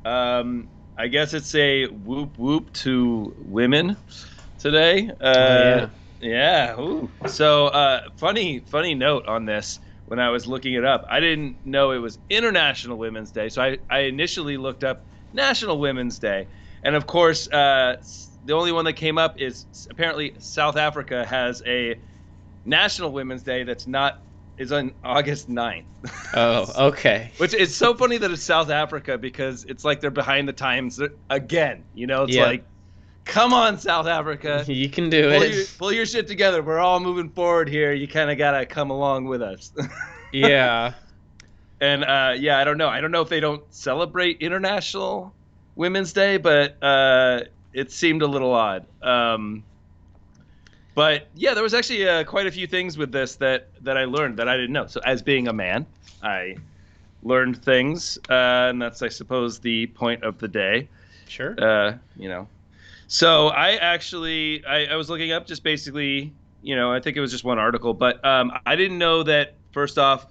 I guess it's a whoop whoop to women today. Oh yeah. Yeah. Ooh. So, funny note on this. When I was looking it up, I didn't know it was International Women's Day. So I initially looked up National Women's Day, and of course, the only one that came up is apparently South Africa has a National Women's Day that's not is on August 9th. Oh, okay. Which is so funny that it's South Africa because it's like they're behind the times again. It's Yep. like, come on, South Africa, You can do pull it. your shit together. We're all moving forward here. You kind of gotta come along with us. Yeah. And yeah, I don't know. I don't know if they don't celebrate International Women's Day, but it seemed a little odd. But yeah, there was actually quite a few things with this that I learned that I didn't know. So as being a man, I learned things, and that's, I suppose, the point of the day. Sure. You know, so I was looking up just basically, I think it was just one article, but I didn't know that first off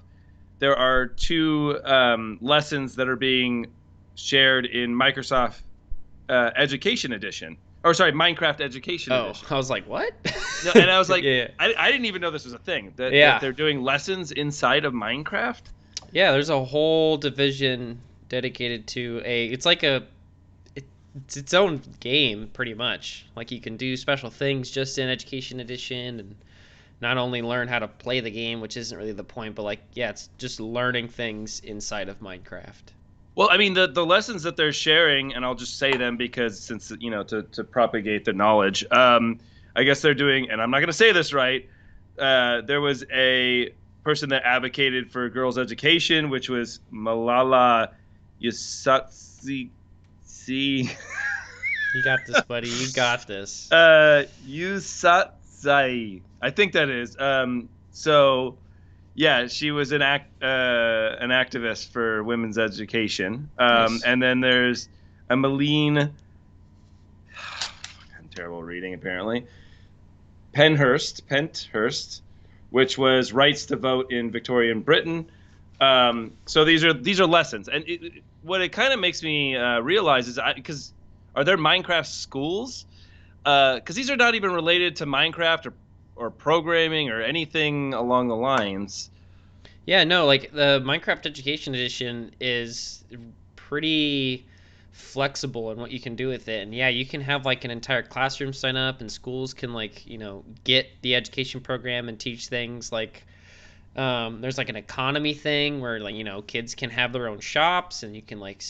there are two lessons that are being shared in Microsoft Education Edition, or sorry, Minecraft Education Oh, Edition. I was like, what? No, and I was like, Yeah. I didn't even know this was a thing that Yeah. they're doing lessons inside of Minecraft. Yeah, there's a whole division dedicated to it's like it's its own game pretty much. Like you can do special things just in Education Edition and not only learn how to play the game, which isn't really the point, but like yeah, it's just learning things inside of Minecraft. Well, I mean, the lessons that they're sharing, and I'll just say them because since to propagate the knowledge. I guess they're doing, and I'm not going to say this right. There was a person that advocated for girls' education, which was Malala Yousafzai. You got this, buddy. You got this. Yousafzai. I think that is. So yeah, she was an activist for women's education. Nice. And then there's Emmeline. I'm terrible reading apparently. Penthurst, which was rights to vote in Victorian Britain. So these are lessons, and what it kind of makes me realize is because are there Minecraft schools? Because these are not even related to Minecraft or programming or anything along the lines. Yeah, no, like the Minecraft Education Edition is pretty flexible in what you can do with it. And yeah, you can have like an entire classroom sign up and schools can like, get the education program and teach things like there's like an economy thing where like, kids can have their own shops and you can like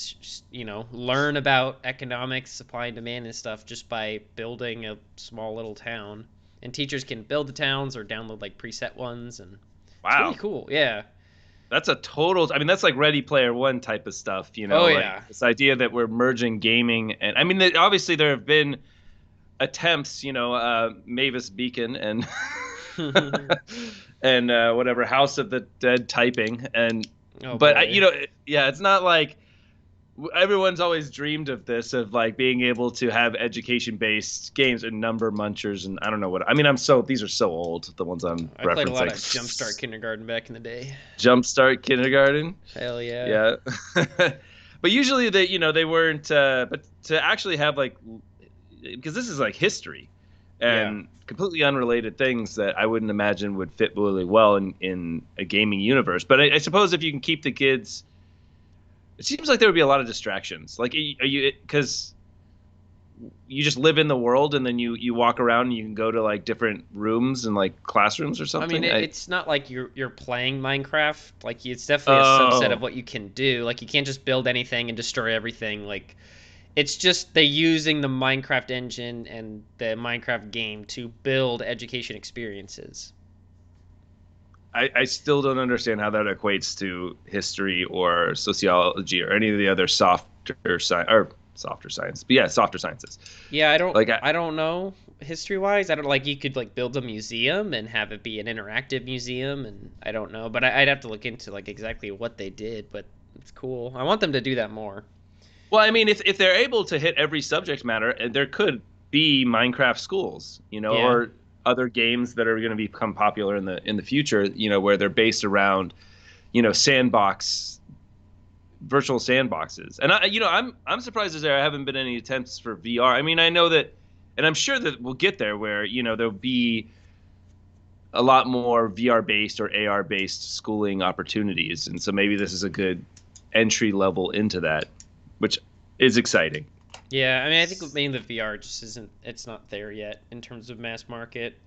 learn about economics, supply and demand and stuff just by building a small little town. And teachers can build the towns or download like preset ones and it's really Wow, cool. Yeah. that's a total. I mean, that's like Ready Player One type of stuff. Oh Like yeah. this idea that we're merging gaming, and I mean, obviously there have been attempts. Mavis Beacon and and whatever House of the Dead typing, and Oh but boy. yeah, it's not like everyone's always dreamed of this, of like being able to have education based games and number munchers, and I don't know what I mean. These are so old, the ones I'm I played a lot of Jumpstart referencing. Kindergarten back in the day. Jumpstart Kindergarten. Hell yeah. Yeah. But usually they weren't, but to actually have like, because this is like history Yeah. and completely unrelated things that I wouldn't imagine would fit really well in a gaming universe. But I suppose if you can keep the kids, it seems like there would be a lot of distractions. Like, are you, because you just live in the world and then you walk around and you can go to like different rooms and like classrooms or I mean, something. it's not like you're playing Minecraft. Like, it's definitely a subset of Oh, what you can do. Like, you can't just build anything and destroy everything. Like, it's just they using the Minecraft engine and the Minecraft game to build education experiences. I still don't understand how that equates to history or sociology or any of the other softer science. But yeah, softer sciences. Yeah, I don't Like I don't know history wise. I don't like you could like build a museum and have it be an interactive museum and I don't know, but I'd have to look into like exactly what they did, but it's cool. I want them to do that more. well, I mean, if they're able to hit every subject matter, there could be Minecraft schools, Yeah. or other games that are going to become popular in the future, where they're based around, sandbox virtual sandboxes. And I'm surprised there haven't been any attempts for VR. I mean, I know that, and I'm sure that we'll get there where there'll be a lot more VR based or AR based schooling opportunities, and so maybe this is a good entry level into that, which is exciting. Yeah, I mean, I think maybe the VR just isn't. It's not there yet in terms of mass market.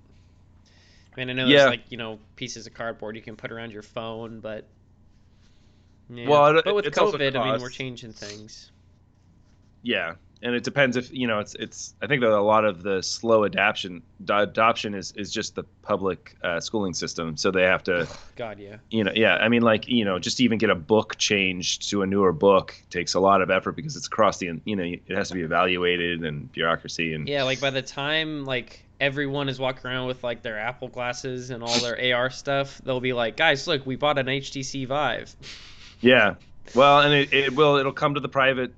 I mean, I know there's Yeah, like pieces of cardboard you can put around your phone, but yeah. well, But with it's also COVID, I mean, we're cost. changing things. Yeah, and it depends if it's. I think that a lot of the slow adoption is just the public schooling system, so they have to. Oh, God, yeah. Yeah, I mean, like, just to even get a book changed to a newer book takes a lot of effort because it's across it has to be evaluated and bureaucracy and Yeah, like by the time like everyone is walking around with like their Apple glasses and all their AR stuff, they'll be like, "Guys, look, we bought an HTC Vive." yeah. Well, and it'll come to the private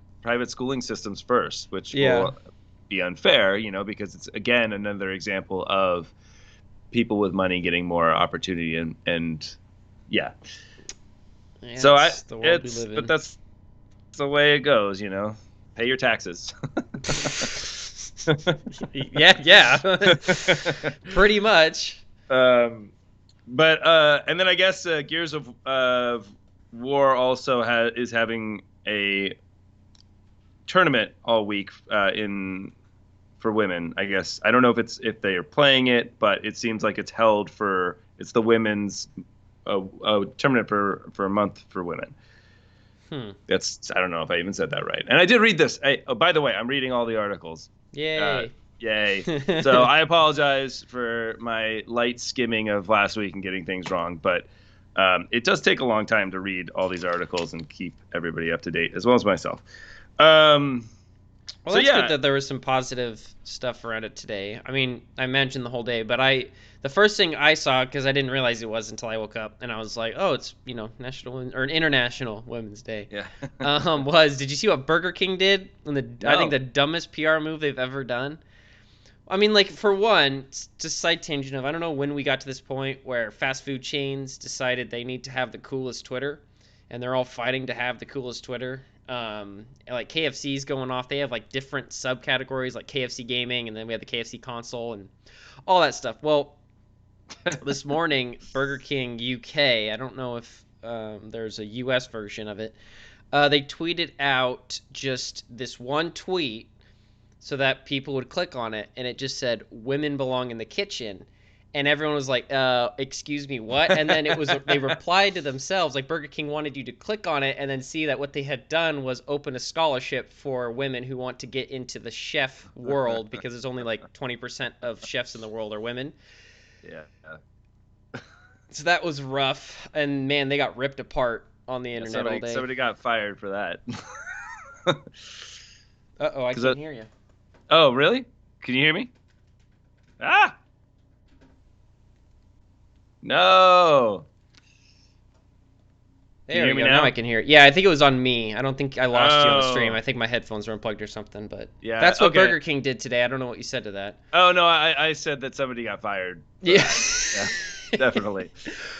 schooling systems first, which Yeah. will be unfair, because it's again another example of people with money getting more opportunity and yeah. Yeah, So I it's the world we it's live but in. that's the way it goes. Pay your taxes. Yeah, yeah. Pretty much. um, but and then I guess Gears of War also is having a tournament all week in for women. I guess I don't know if they are playing it, but it seems like it's the women's tournament for a month for women. Hmm. I don't know if I even said that right. And I did read this. Oh, by the way, I'm reading all the articles. Uh, Yay. Yay. So I apologize for my light skimming of last week and getting things wrong, but it does take a long time to read all these articles and keep everybody up to date, as well as myself. Um, Well, so that's good yeah, that there was some positive stuff around it today. I mean, I mentioned the whole day, but the first thing I saw, because I didn't realize it was until I woke up, and I was like, oh, it's or International Women's Day. yeah. Did you see what Burger King did? I think No. the dumbest PR move they've ever done. I mean, like, for one, just side tangent of, I don't know when we got to this point where fast food chains decided they need to have the coolest Twitter, and they're all fighting to have the coolest Twitter. Like KFC's going off. They have like different subcategories, like KFC gaming, and then we have the KFC console and all that stuff. Well, this morning, Burger King UK, I don't know if there's a US version of it, they tweeted out just this one tweet so that people would click on it, and it just said "Women belong in the kitchen," and everyone was like, "Excuse me, what?" And then they replied to themselves, like Burger King wanted you to click on it and then see that what they had done was open a scholarship for women who want to get into the chef world because there's only like 20% of chefs in the world are women. Yeah. So that was rough, and man, they got ripped apart on the Yeah, internet all day. somebody got fired for that. Uh-oh, I Because can't hear you. oh, really? Can you hear me? Ah, no. Can you There we hear me go. Now I now? can hear it. Yeah, I think it was on me. I don't think I lost you on the stream. Oh, I think my headphones were unplugged or something. But yeah. that's what Okay. Burger King did today. I don't know what you said to that. Oh no, I said that somebody got fired for Yeah. that. Yeah, definitely.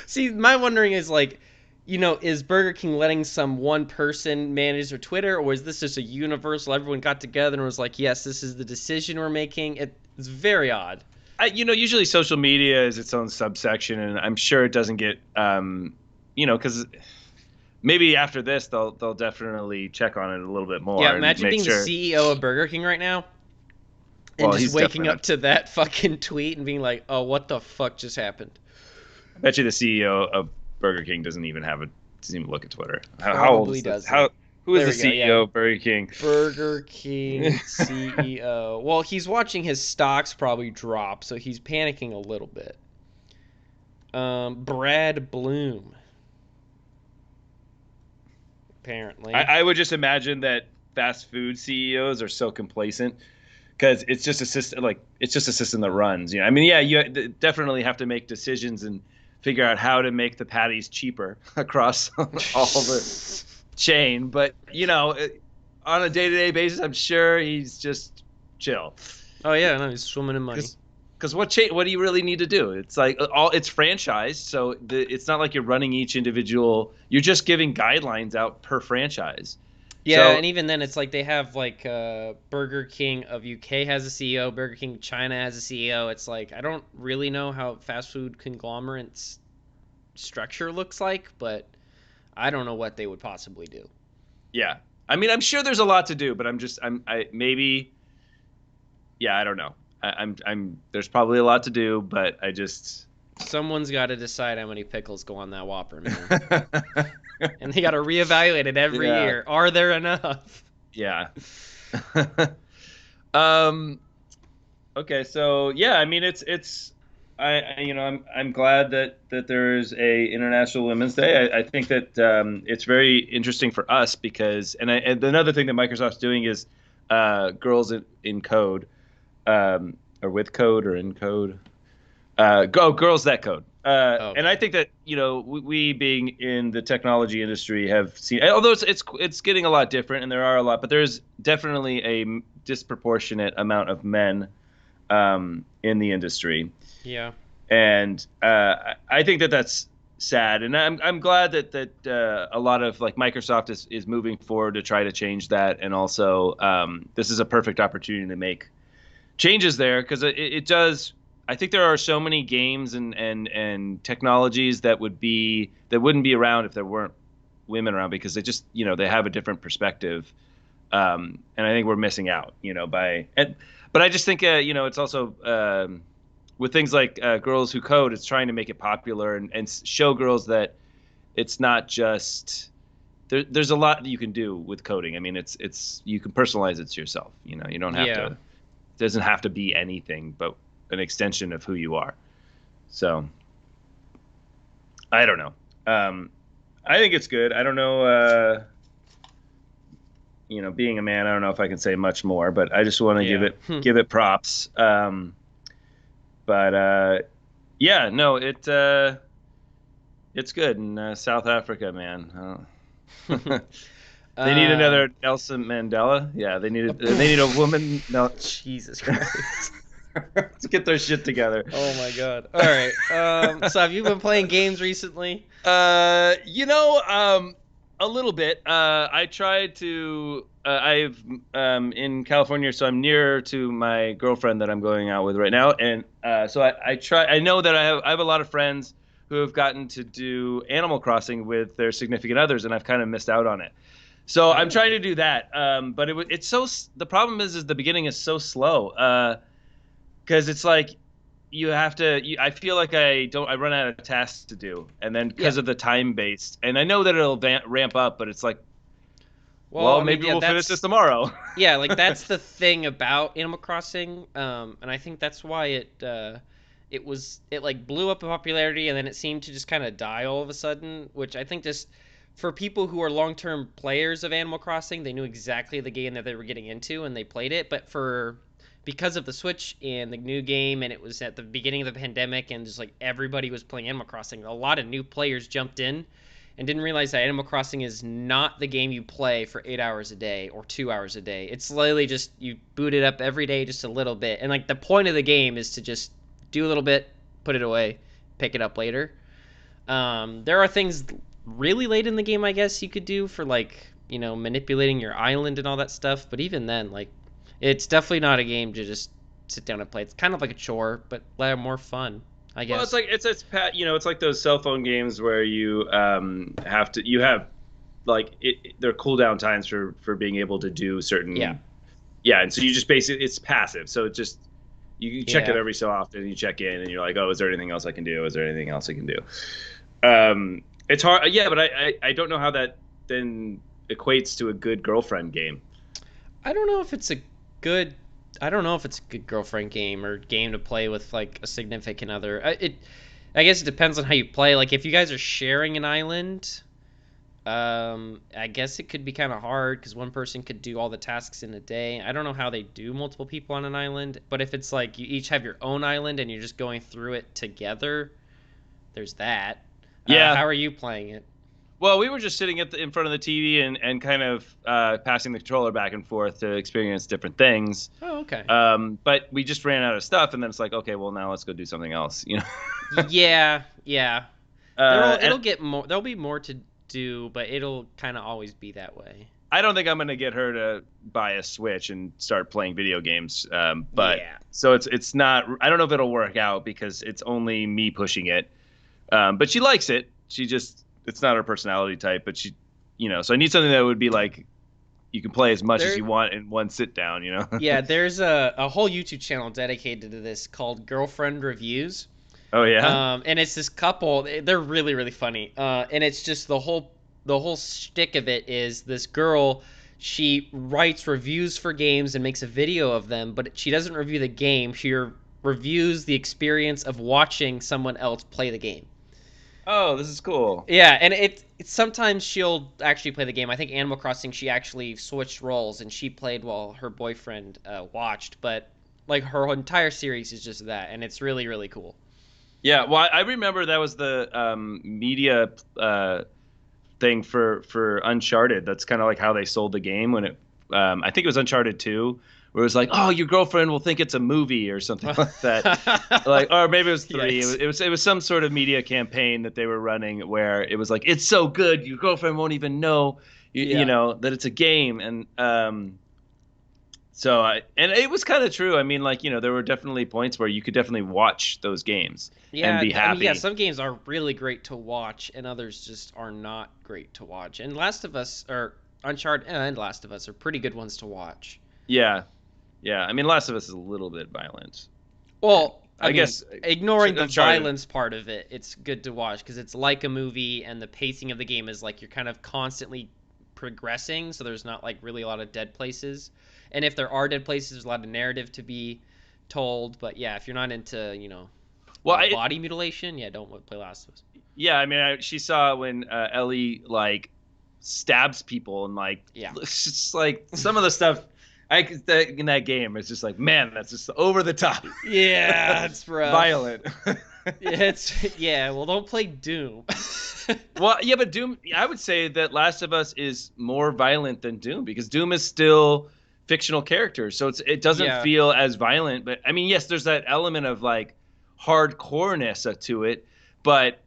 See, my wondering is like, is Burger King letting some one person manage their Twitter, or is this just a universal? Everyone got together and was like, "Yes, this is the decision we're making." It's very odd. Usually social media is its own subsection, and I'm sure it doesn't get, because maybe after this they'll definitely check on it a little bit Yeah, more and imagine make being the sure. CEO of Burger King right now and Well, just he's waking definitely up not. to that fucking tweet and being like, "Oh, what the fuck just happened?" I bet you the CEO of Burger King doesn't even look at Twitter. How old Probably is this? doesn't. Who is There the we go. Yeah. CEO of Burger King? Burger King CEO. Well, he's watching his stocks probably drop, so he's panicking a little bit. Brad Bloom, apparently. I would just imagine that fast food CEOs are so complacent because it's just a system that runs. I mean, yeah, you definitely have to make decisions and figure out how to make the patties cheaper across all the chain. But on a day-to-day basis, I'm sure he's just chill. Oh yeah, no, he's swimming in money. Because what do you really need to do? It's like all it's franchised, so it's not like you're running each individual. You're just giving guidelines out per franchise. Yeah, So and even then, it's like they have like Burger King of UK has a CEO, Burger King China has a CEO. It's like I don't really know how fast food conglomerates structure looks like, but I don't know what they would possibly do. yeah, I mean, I'm sure there's a lot to do, but I maybe yeah, I don't know. I'm there's probably a lot to do, but I just Someone's got to decide how many pickles go on that Whopper, man, and they got to reevaluate it every yeah, year. Are there enough? yeah. um Okay, so yeah, I mean I'm glad that there's a International Women's Day. I think that it's very interesting for us because and another thing that Microsoft's doing is girls in code, or with code or in code. Go girls that code. And I Okay. think that we being in the technology industry have seen, although it's getting a lot different and there are a lot, but there's definitely a disproportionate amount of men in the industry, Yeah. and I think that that's sad, and I'm glad that a lot of like Microsoft is moving forward to try to change that, and also this is a perfect opportunity to make changes there because it does. I think there are so many games and technologies that wouldn't be around if there weren't women around because they just they have a different perspective, and I think we're missing out, but I just think, it's also with things like Girls Who Code, it's trying to make it popular and show girls that it's not just there's a lot that you can do with coding. I mean, it's you can personalize it to yourself. You don't have to. Yeah. It doesn't have to be anything but an extension of who you are. So I don't know. I think it's good. I don't know. Being a man, I don't know if I can say much more, but I just want to Yeah. give it props. But yeah, no, it's good in South Africa, man. They need um. another Nelson Mandela. Yeah, they need a woman. No, Jesus Christ. let's get their shit together. Oh my God. All right. So have you been playing games recently? A little bit. I tried to. I've in California, so I'm near to my girlfriend that I'm going out with right now, and so I try. I know that I have a lot of friends who have gotten to do Animal Crossing with their significant others, and I've kind of missed out on it. So I'm Oh. trying to do that. But it's the problem is the beginning is so slow. Because it's like you have to. I feel like I run out of tasks to do, and then Yeah. because of the time based, and I know that it'll ramp up, but it's like, Well, well, I mean, maybe yeah, we'll finish this that's tomorrow. yeah, like that's the thing about Animal Crossing, and I think that's why it like blew up in popularity, and then it seemed to just kind of die all of a sudden. Which I think just for people who are long term players of Animal Crossing, they knew exactly the game that they were getting into, and they played it. But for because of the Switch and the new game, and it was at the beginning of the pandemic, and just like everybody was playing Animal Crossing, a lot of new players jumped in and didn't realize that Animal Crossing is not the game you play for 8 hours a day or 2 hours a day. It's literally just you boot it up every day just a little bit. And like the point of the game is to just do a little bit, put it away, pick it up later. There are things really late in the game, I guess, you could do for like, manipulating your island and all that stuff. But even then, like, it's definitely not a game to just sit down and play. It's kind of like a chore, but more fun, I Well, it's guess. like it's like those cell phone games where you you have like there are cooldown times for being able to do Yeah. certain. Yeah, and so you just basically it's passive, so it just you check it Yeah. every so often. You check in, and you're like, oh, is there anything else I can do? Is there anything else I can do? It's hard, yeah, but I don't know how that then equates to a good girlfriend game. I don't know if it's a good. I don't know if it's a good girlfriend game or game to play with like a significant other. I guess it depends on how you play. Like if you guys are sharing an island, I guess it could be kind of hard because one person could do all the tasks in a day. I don't know how they do multiple people on an island, but if it's like you each have your own island and you're just going through it together, there's that. Yeah, How are you playing it? Well, we were just sitting in front of the TV and kind of passing the controller back and forth to experience different things. Oh, okay. But we just ran out of stuff, and then it's like, okay, well now let's go do something else, you know. Yeah, yeah. And It'll get more. There'll be more to do, but it'll kind of always be that way. I don't think I'm gonna get her to buy a Switch and start playing video games. But Yeah. so it's not. I don't know if it'll work out because it's only me pushing it. But she likes it. She just it's not her personality type. But she, so I need something that would be like you can play as much as There you want in one sit down. Yeah, there's a whole YouTube channel dedicated to this called Girlfriend Reviews. Oh yeah. And it's this couple. They're really really funny. And it's just the whole shtick of it is this girl. She writes reviews for games and makes a video of them, but she doesn't review the game. She reviews the experience of watching someone else play the game. Oh, this is cool. Yeah, and sometimes she'll actually play the game. I think Animal Crossing she actually switched roles and she played while her boyfriend watched. But like her entire series is just that, and it's really really cool. Yeah, well, I remember that was the media thing for Uncharted. That's kind of like how they sold the game when it. I think it was Uncharted 2, where it was like, "Oh, your girlfriend will think it's a movie" or something like that. Like, or maybe it was 3. Yes. It was some sort of media campaign that they were running where it was like, "It's so good, your girlfriend won't even know, you Yeah. know, that it's a game." And and it was kind of true. I mean, like, there were definitely points where you could definitely watch those games and Yeah, be I mean, yeah, happy. some games are really great to watch, and others just are not great to watch. And Last of Us, or Uncharted and Last of Us, are pretty good ones to watch. Yeah. Yeah. I mean, Last of Us is a little bit violent. Well, I I mean, guess ignoring the Uncharted. violence part of it, it's good to watch because it's like a movie, and the pacing of the game is like you're kind of constantly progressing, so there's not like really a lot of dead places. And if there are dead places, there's a lot of narrative to be told. But yeah, if you're not into, Well, I, body mutilation, yeah, don't play Last of Us. yeah, I mean, she saw when Ellie like stabs people and like Yeah. it's just like some of the stuff in that game is just like, man, that's just over the top, Yeah, it's rough. violent. Yeah. Well, don't play Doom. Well, yeah, but Doom, I would say that Last of Us is more violent than Doom because Doom is still fictional characters, so it doesn't Yeah. feel as violent. But I mean, yes, there's that element of like hardcoreness to it, but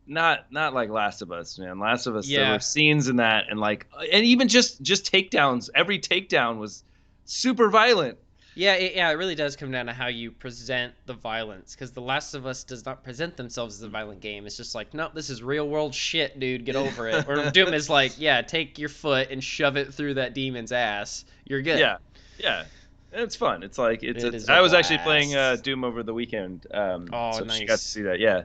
not like Last of Us, man. Last of Us, there were Yeah. scenes in that, and even just takedowns. Every takedown was super violent. Yeah, it really does come down to how you present the violence, because The Last of Us does not present themselves as a violent game. It's just like, nope, this is real world shit, dude. Get over it. Or Doom is like, yeah, take your foot and shove it through that demon's ass. You're good. Yeah, yeah. And it's fun. It's like It is a I was actually playing blast. Doom over the weekend, Oh, so she got to nice. see that. Yeah,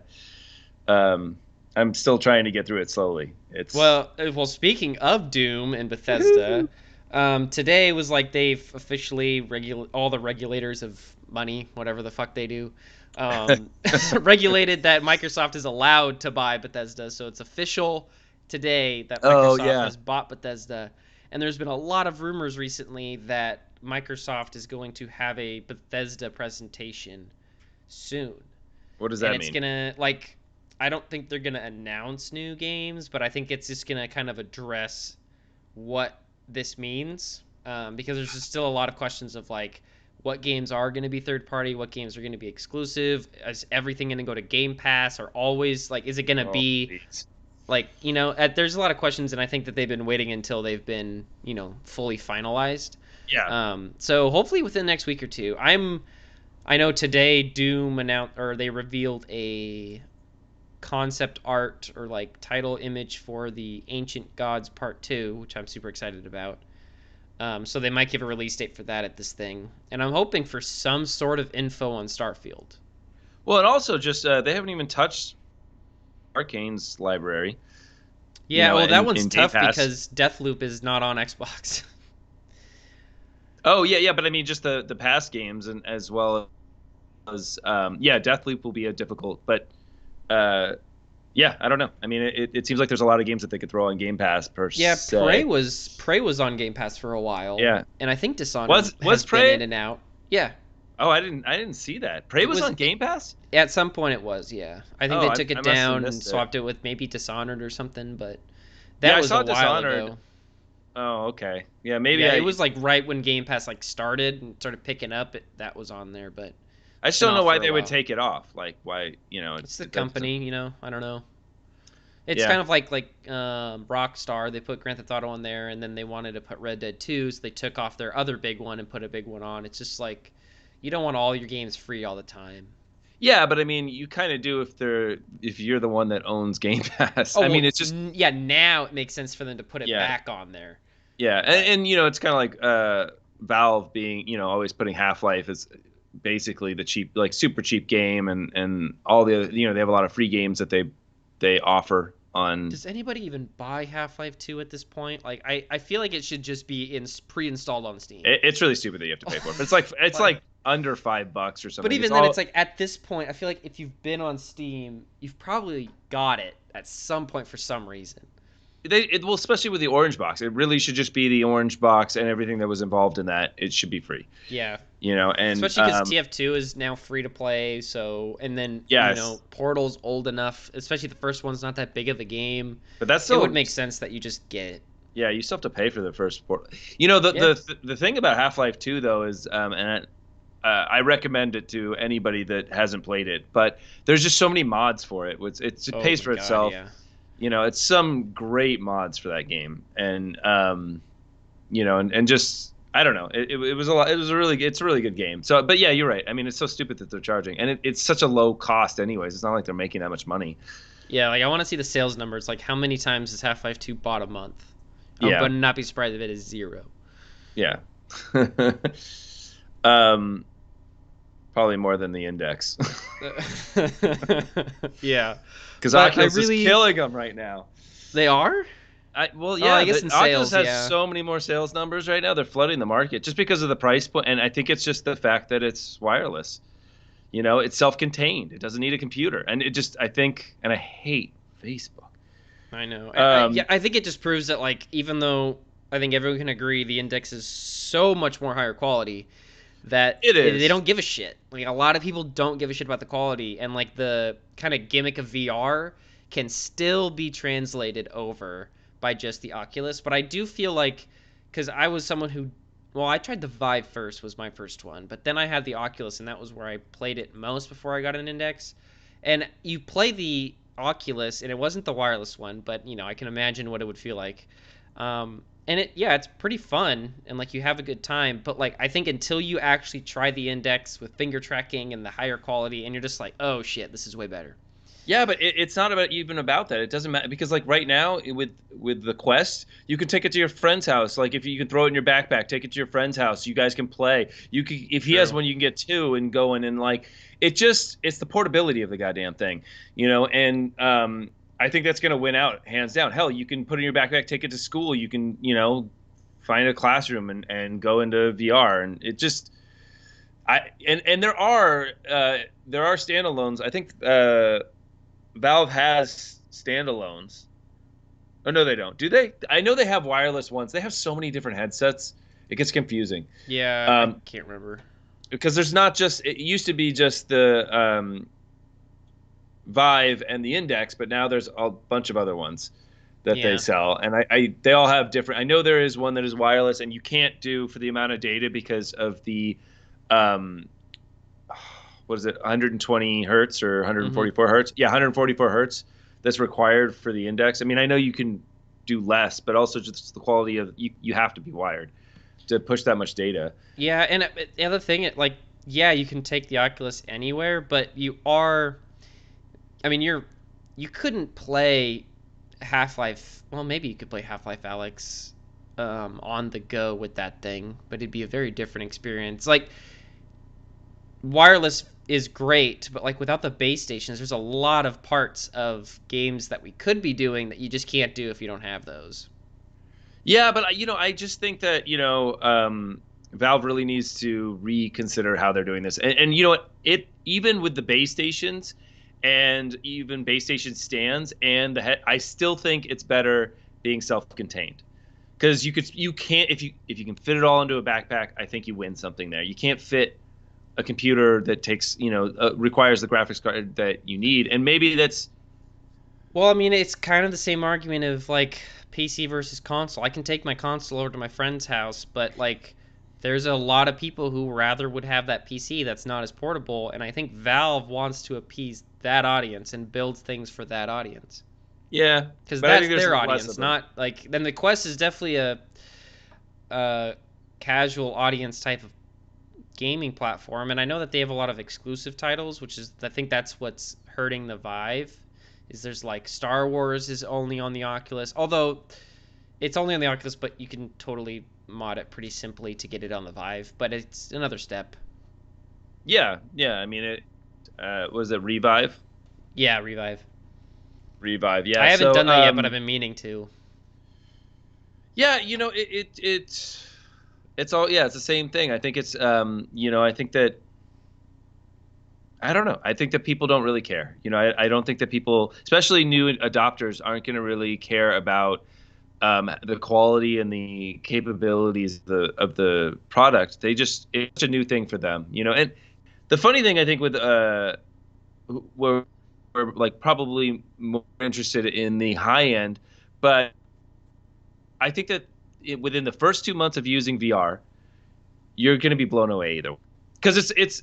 I'm still trying to get through it slowly. It's Well, speaking of Doom and Bethesda, Woohoo! today was like they've officially all the regulators of money, whatever the fuck they do, regulated that Microsoft is allowed to buy Bethesda. So it's official today that Oh Microsoft yeah. has bought Bethesda. And there's been a lot of rumors recently that Microsoft is going to have a Bethesda presentation soon. What does And that it's mean? gonna like I don't think they're gonna announce new games, but I think it's just gonna kind of address what this means, because there's just still a lot of questions of like what games are going to be third party, what games are going to be exclusive, is everything going to go to Game Pass, or always like is it going to Oh, be please. like there's a lot of questions, and I think that they've been waiting until they've been fully finalized. Yeah. So hopefully within the next week or two. I know today Doom announced, or they revealed a concept art or like title image for the Ancient Gods Part 2, which I'm super excited about. So they might give a release date for that at this thing. And I'm hoping for some sort of info on Starfield. Well, and also just they haven't even touched Arcane's library, Yeah, well, that one's in Game tough Pass. because Deathloop is not on Xbox. Oh yeah, yeah, but I mean just the past games and as well as yeah, Deathloop will be a difficult, but uh, yeah, I don't know. I mean, it seems like there's a lot of games that they could throw on Game Pass per Yeah, Prey se. was Prey was on Game Pass for a while, Yeah, and I think Dishonored was has been Prey? in and out. Yeah, Oh, I didn't see that. Prey It was was on Game Pass? at some point it was, yeah. I think Oh, they I took it I must have down and missed it. swapped it with maybe Dishonored or something, but Yeah, that I was a saw while Dishonored. ago. Oh, okay. Yeah, maybe Yeah, it I was like right when Game Pass like started and started picking up. That was on there, but I it's just been don't know off why for a they would while. take it off. Like why, It's the that doesn't. company, I don't know. It's Yeah. kind of like Rockstar. They put Grand Theft Auto on there, and then they wanted to put Red Dead 2, so they took off their other big one and put a big one on. It's just like you don't want all your games free all the time. Yeah, but I mean, you kind of do if you're the one that owns Game Pass. Oh I mean, well, it's just yeah. Now it makes sense for them to put it yeah, back on there, yeah, but and it's kind of like Valve being always putting Half-Life as basically the cheap, like super cheap game, and all the they have a lot of free games that they offer on. does anybody even buy Half-Life 2 at this point? Like, I feel like it should just be pre-installed on Steam. It's really stupid that you have to pay for it, but it's like Like, under $5 or but something. It's even then, all it's like at this point, I feel like if you've been on Steam, you've probably got it at some point for some reason. well, especially with the orange box, it really should just be the orange box and everything that was involved in that. It should be free, Yeah, and especially because TF2 is now free to play. So, and then yes, Portal's old enough. Especially the first one's not that big of a game. but that's It would still make sense that you just get it. yeah, you still have to pay for the first port. The Yeah. the thing about Half-Life 2 though is and I recommend it to anybody that hasn't played it, but there's just so many mods for it. It Oh pays my for god, itself. yeah. It's some great mods for that game, and and just I don't know. It was a lot. It's a really good game. So, but yeah, you're right. I mean, it's so stupid that they're charging, and it's such a low cost, anyways. It's not like they're making that much money. Yeah, like I want to see the sales numbers. Like how many times has Half-Life 2 bought a month? I Yeah, would not be surprised if it is zero. yeah. um, Probably more than the Index, Yeah, because but I Oculus is really killing them right now. they are. Well, Oh, I yeah, guess in Oculus sales, has yeah. so many more sales numbers right now. They're flooding the market just because of the price point, and I think it's just the fact that it's wireless. It's self-contained. It doesn't need a computer, and it just I think, and I hate Facebook. I know. Yeah, Um, I think it just proves that like even though I think everyone can agree the Index is so much more higher quality that it they is. don't give a shit. Like a lot of people don't give a shit about the quality, and like the kind of gimmick of VR can still be translated over by just the Oculus. But I do feel like because I was someone who, well, I tried the Vive first was my first one, but then I had the Oculus, and that was where I played it most before I got an Index. And you play the Oculus, and it wasn't the wireless one, but I can imagine what it would feel like. And yeah, it's pretty fun, and like you have a good time. But like I think until you actually try the Index with finger tracking and the higher quality, and you're just like, oh shit, this is way better. Yeah, but it's not even about that. It doesn't matter because like right now with the Quest, you can take it to your friend's house. Like if you can throw it in your backpack, take it to your friend's house. You guys can play. You can if he has True. one, you can get two and go in and like it's the portability of the goddamn thing, and I think that's gonna win out hands down. Hell, you can put it in your backpack, take it to school. You can find a classroom and go into VR, and it just and there are standalones. I think. Valve has standalones. Oh no, they don't. Do they? I know they have wireless ones. They have so many different headsets. It gets confusing. Yeah, I Um, can't remember. because there's not just. It used to be just the Vive and the Index, but now there's a bunch of other ones that they Yeah. sell, and they all have different. I know there is one that is wireless, and you can't do for the amount of data because of the um, what is it 120 hertz or Mm-hmm. 144 hertz, yeah, 144 hertz that's required for the Index. I mean, I know you can do less, but also just the quality of you have to be wired to push that much data. Yeah, and the other thing, like, yeah, you can take the Oculus anywhere, but you are. I mean, you couldn't play Half-Life. Well, maybe you could play Half-Life Alex on the go with that thing, but it'd be a very different experience. Like wireless is great, but like without the base stations, there's a lot of parts of games that we could be doing that you just can't do if you don't have those. Yeah, but I just think that Valve really needs to reconsider how they're doing this, and you know what, it even with the base stations and even base station stands and the head, I still think it's better being self-contained because you can't if you can fit it all into a backpack. I think you win something there. You can't fit a computer that takes, requires the graphics card that you need. And maybe that's, Well, I mean, it's kind of the same argument of like PC versus console. I can take my console over to my friend's house, but like there's a lot of people who rather would have that PC that's not as portable, and I think Valve wants to appease that audience and builds things for that audience. yeah, Because but I that's think there's their less audience, of them. not like then the Quest is definitely a casual audience type of gaming platform, and I know that they have a lot of exclusive titles, which is I think that's what's hurting the Vive. Is there's like Star Wars is only on the Oculus, although it's only on the Oculus, but you can totally mod it pretty simply to get it on the Vive. But it's another step. Yeah, yeah. I mean, was it Revive? Yeah, Revive. Revive, I yeah. haven't So, done that yet, but I've been meaning to. yeah, it's all, yeah, it's the same thing. I think it's, I think that, I don't know. I think that people don't really care. I don't think that people, especially new adopters, aren't going to really care about the quality and the capabilities of the product. It's a new thing for them. And the funny thing I think with we're like probably more interested in the high end, but I think that within the first 2 months of using VR, you're going to be blown away either, because it's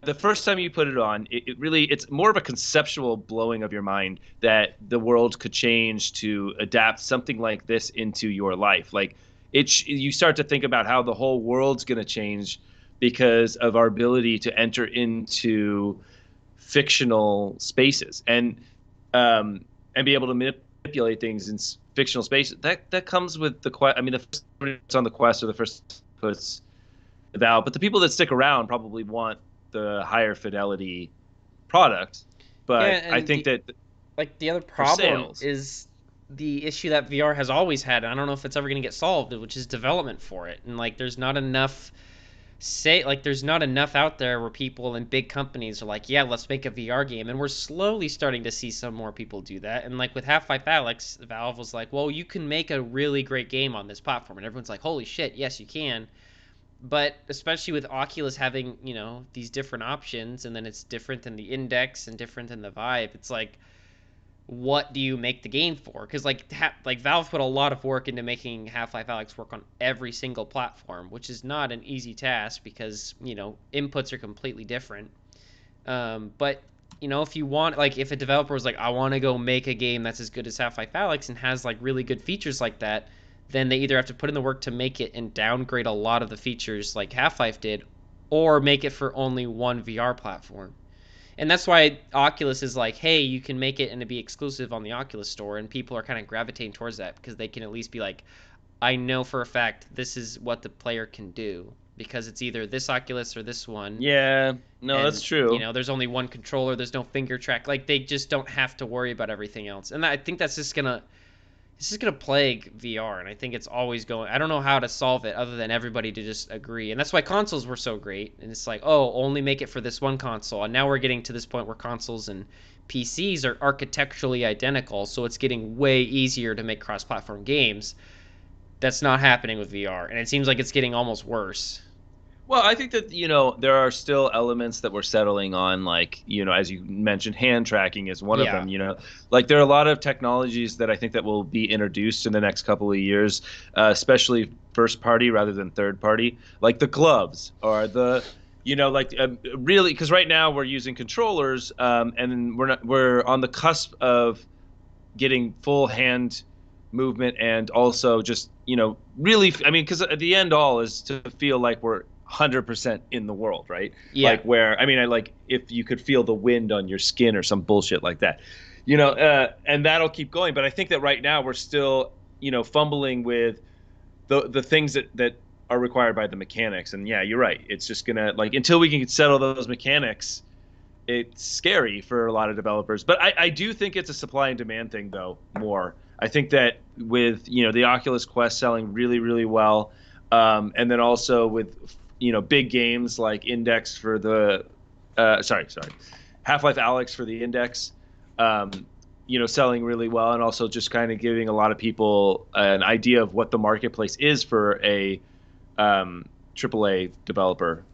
the first time you put it on, it really, it's more of a conceptual blowing of your mind that the world could change to adapt something like this into your life. Like you start to think about how the whole world's going to change because of our ability to enter into fictional spaces and be able to manipulate things in fictional spaces. That comes with the quest. I mean, the first it's on the quest, or the first puts about, but the people that stick around probably want the higher fidelity product. Yeah, But I and think that the other for problem sales, is the issue that VR has always had. And I don't know if it's ever going to get solved, which is development for it. And like, there's not enough out there where people and big companies are like, yeah, let's make a VR game, and we're slowly starting to see some more people do that. And like with Half-Life Alyx, Valve was like, well, you can make a really great game on this platform, and everyone's like, holy shit, yes, you can. But especially with Oculus having these different options, and then it's different than the Index and different than the Vive, it's like, what do you make the game for? Because like Valve put a lot of work into making Half-Life Alyx work on every single platform, which is not an easy task because inputs are completely different. But if you want, like, if a developer was like, I want to go make a game that's as good as Half-Life Alyx and has like really good features like that, then they either have to put in the work to make it and downgrade a lot of the features like Half-Life did, or make it for only one VR platform. And that's why Oculus is like, hey, you can make it and it be exclusive on the Oculus store, and people are kind of gravitating towards that because they can at least be like, I know for a fact this is what the player can do because it's either this Oculus or this one, yeah, no, that's and true. there's only one controller, there's no finger track, like they just don't have to worry about everything else, and I think that's just gonna this is gonna plague VR, and I think it's always going. I don't know how to solve it other than everybody to just agree, and that's why consoles were so great. And it's like, oh, only make it for this one console, and now we're getting to this point where consoles and PCs are architecturally identical, so it's getting way easier to make cross-platform games. That's not happening with VR, and it seems like it's getting almost worse. Well, I think that, there are still elements that we're settling on, like, as you mentioned, hand tracking is one of Yeah, them. Like there are a lot of technologies that I think that will be introduced in the next couple of years, especially first party rather than third party, like the gloves or like really, because right now we're using controllers, and we're on the cusp of getting full hand movement, and also just really, I mean, because at the end all is to feel like we're 100% in the world, right? yeah, Like where, I mean, I like if you could feel the wind on your skin or some bullshit like that, and that'll keep going. But I think that right now we're still fumbling with the things that are required by the mechanics. And yeah, you're right, it's just gonna, like, until we can settle those mechanics, it's scary for a lot of developers. But I do think it's a supply and demand thing, though, more. I think that with, the Oculus Quest selling really, really well, and then also with, big games like Index for the, sorry, Half-Life Alyx for the Index, um, selling really well, and also just kind of giving a lot of people an idea of what the marketplace is for a AAA developer.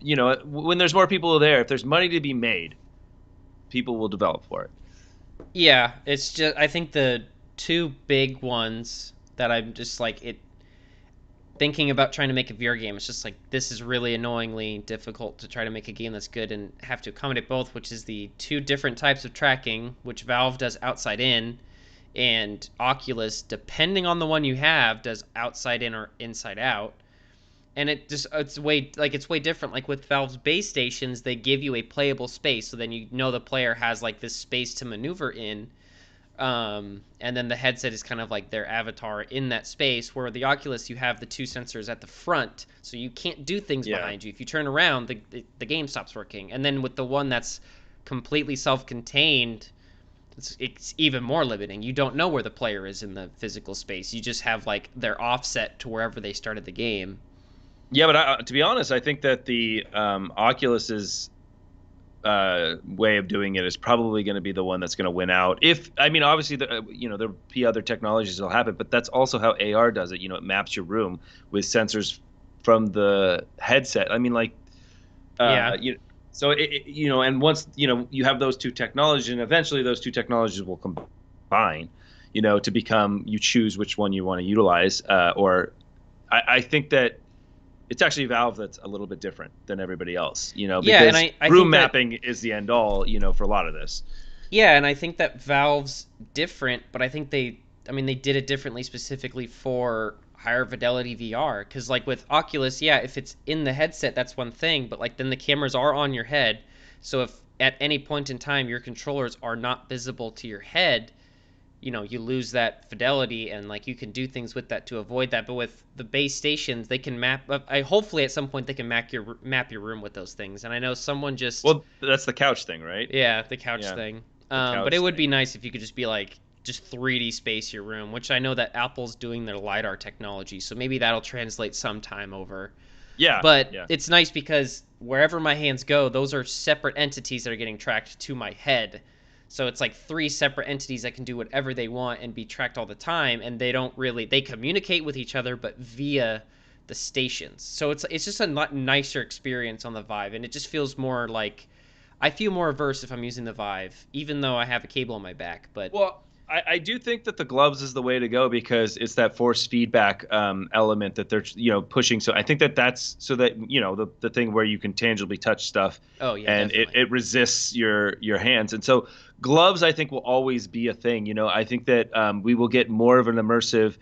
when there's more people there, if there's money to be made, people will develop for it. Yeah, it's just I think the two big ones that I'm just like it thinking about trying to make a VR game. It's just like this is really annoyingly difficult to try to make a game that's good and have to accommodate both, which is the two different types of tracking, which Valve does outside in, and Oculus, depending on the one you have, does outside in or inside out. And it's way different. Like with Valve's base stations, they give you a playable space, so then you know the player has like this space to maneuver in, and then the headset is kind of like their avatar in that space. Where the Oculus, you have the two sensors at the front, so you can't do things Yeah. behind you. If you turn around, the game stops working. And then with the one that's completely self-contained, it's even more limiting. You don't know where the player is in the physical space. You just have like their offset to wherever they started the game. Yeah, but to be honest, I think that the Oculus's way of doing it is probably going to be the one that's going to win out. If I mean, obviously, there'll be other technologies that'll happen, but that's also how AR does it. It maps your room with sensors from the headset. I mean, like, Yeah. so and once you have those two technologies, and eventually those two technologies will combine, to become you choose which one you want to utilize. Or I think that it's actually Valve that's a little bit different than everybody else, Yeah, and because I room think that mapping is the end all, for a lot of this. yeah, and I think that Valve's different, but I think I mean, they did it differently specifically for higher fidelity VR. Because, like, with Oculus, yeah, if it's in the headset, that's one thing, but, like, then the cameras are on your head. So if at any point in time your controllers are not visible to your head, you lose that fidelity, and, like, you can do things with that to avoid that. But with the base stations, they can map. Hopefully, at some point, they can map your room with those things. And I know someone just Well, that's the couch thing, right? yeah, the couch Yeah, thing. the But it couch would be thing. nice if you could just be like, just 3D space your room, which I know that Apple's doing their LiDAR technology, so maybe that'll translate sometime over. Yeah, But yeah. it's nice because wherever my hands go, those are separate entities that are getting tracked to my head. So it's like three separate entities that can do whatever they want and be tracked all the time, and they communicate with each other, but via the stations. So it's just a lot nicer experience on the Vive, and it just feels more like I feel more averse if I'm using the Vive, even though I have a cable on my back. But Well, I do think that the gloves is the way to go because it's that force feedback element that they're pushing. So I think that that's so that the thing where you can tangibly touch stuff, oh yeah, and it, definitely. it resists your hands. And so gloves I think will always be a thing. I think that we will get more of an immersive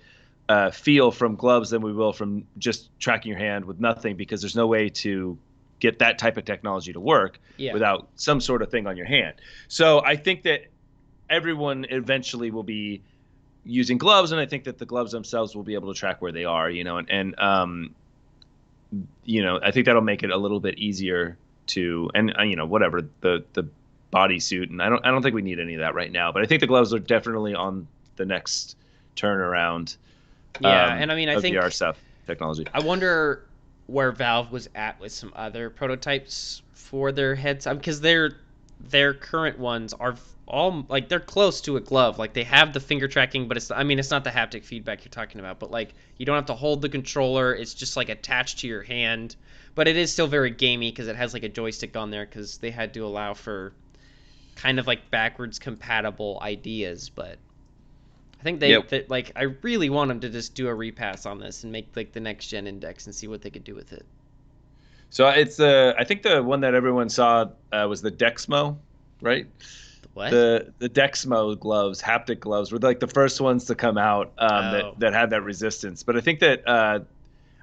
feel from gloves than we will from just tracking your hand with nothing, because there's no way to get that type of technology to work Yeah, without some sort of thing on your hand. So I think that everyone eventually will be using gloves, and I think that the gloves themselves will be able to track where they are, and I think that'll make it a little bit easier to, and whatever the bodysuit, and I don't think we need any of that right now, but I think the gloves are definitely on the next turnaround yeah, and I mean, I of VR think stuff technology. I wonder where Valve was at with some other prototypes for their heads, because their current ones are all like they're close to a glove. Like they have the finger tracking, but it's not the haptic feedback you're talking about. But like you don't have to hold the controller; it's just like attached to your hand. But it is still very gamey because it has like a joystick on there because they had to allow for kind of like backwards compatible ideas. But I think Yeah. like I really want them to just do a repass on this and make like the next gen index and see what they could do with it. So it's I think the one that everyone saw was the Dexmo, right? What? The Dexmo gloves, haptic gloves, were like the first ones to come out that Oh, that had that resistance. But I think that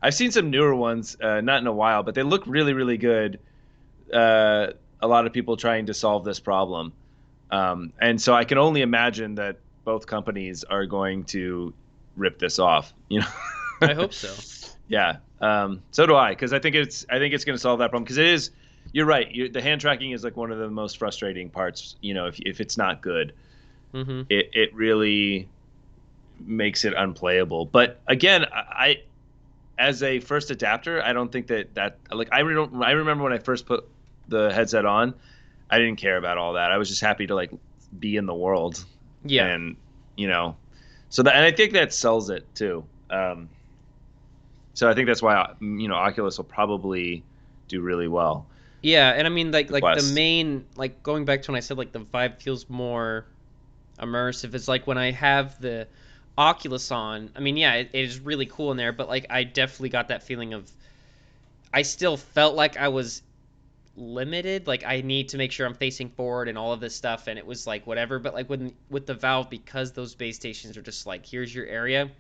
I've seen some newer ones, not in a while, but they look really, really good. Uh, a lot of people trying to solve this problem, and so I can only imagine that both companies are going to rip this off. I hope so. Yeah. So do I, because I think it's going to solve that problem, because it is. You're right. The hand tracking is like one of the most frustrating parts. If it's not good, Mm-hmm. it really makes it unplayable. But again, as a first adapter, I don't think that like I remember when I first put the headset on, I didn't care about all that. I was just happy to like be in the world, Yeah. and you know, and I think that sells it too. So I think that's why Oculus will probably do really well. Yeah, and I mean The like the Quest. main, like going back to when I said like the vibe feels more immersive, it's like when I have the Oculus on. I mean, yeah, it is really cool in there, but like I definitely got that feeling of I still felt like I was limited. Like I need to make sure I'm facing forward and all of this stuff, and it was like whatever. But like with the Valve, because those base stations are just like here's your area,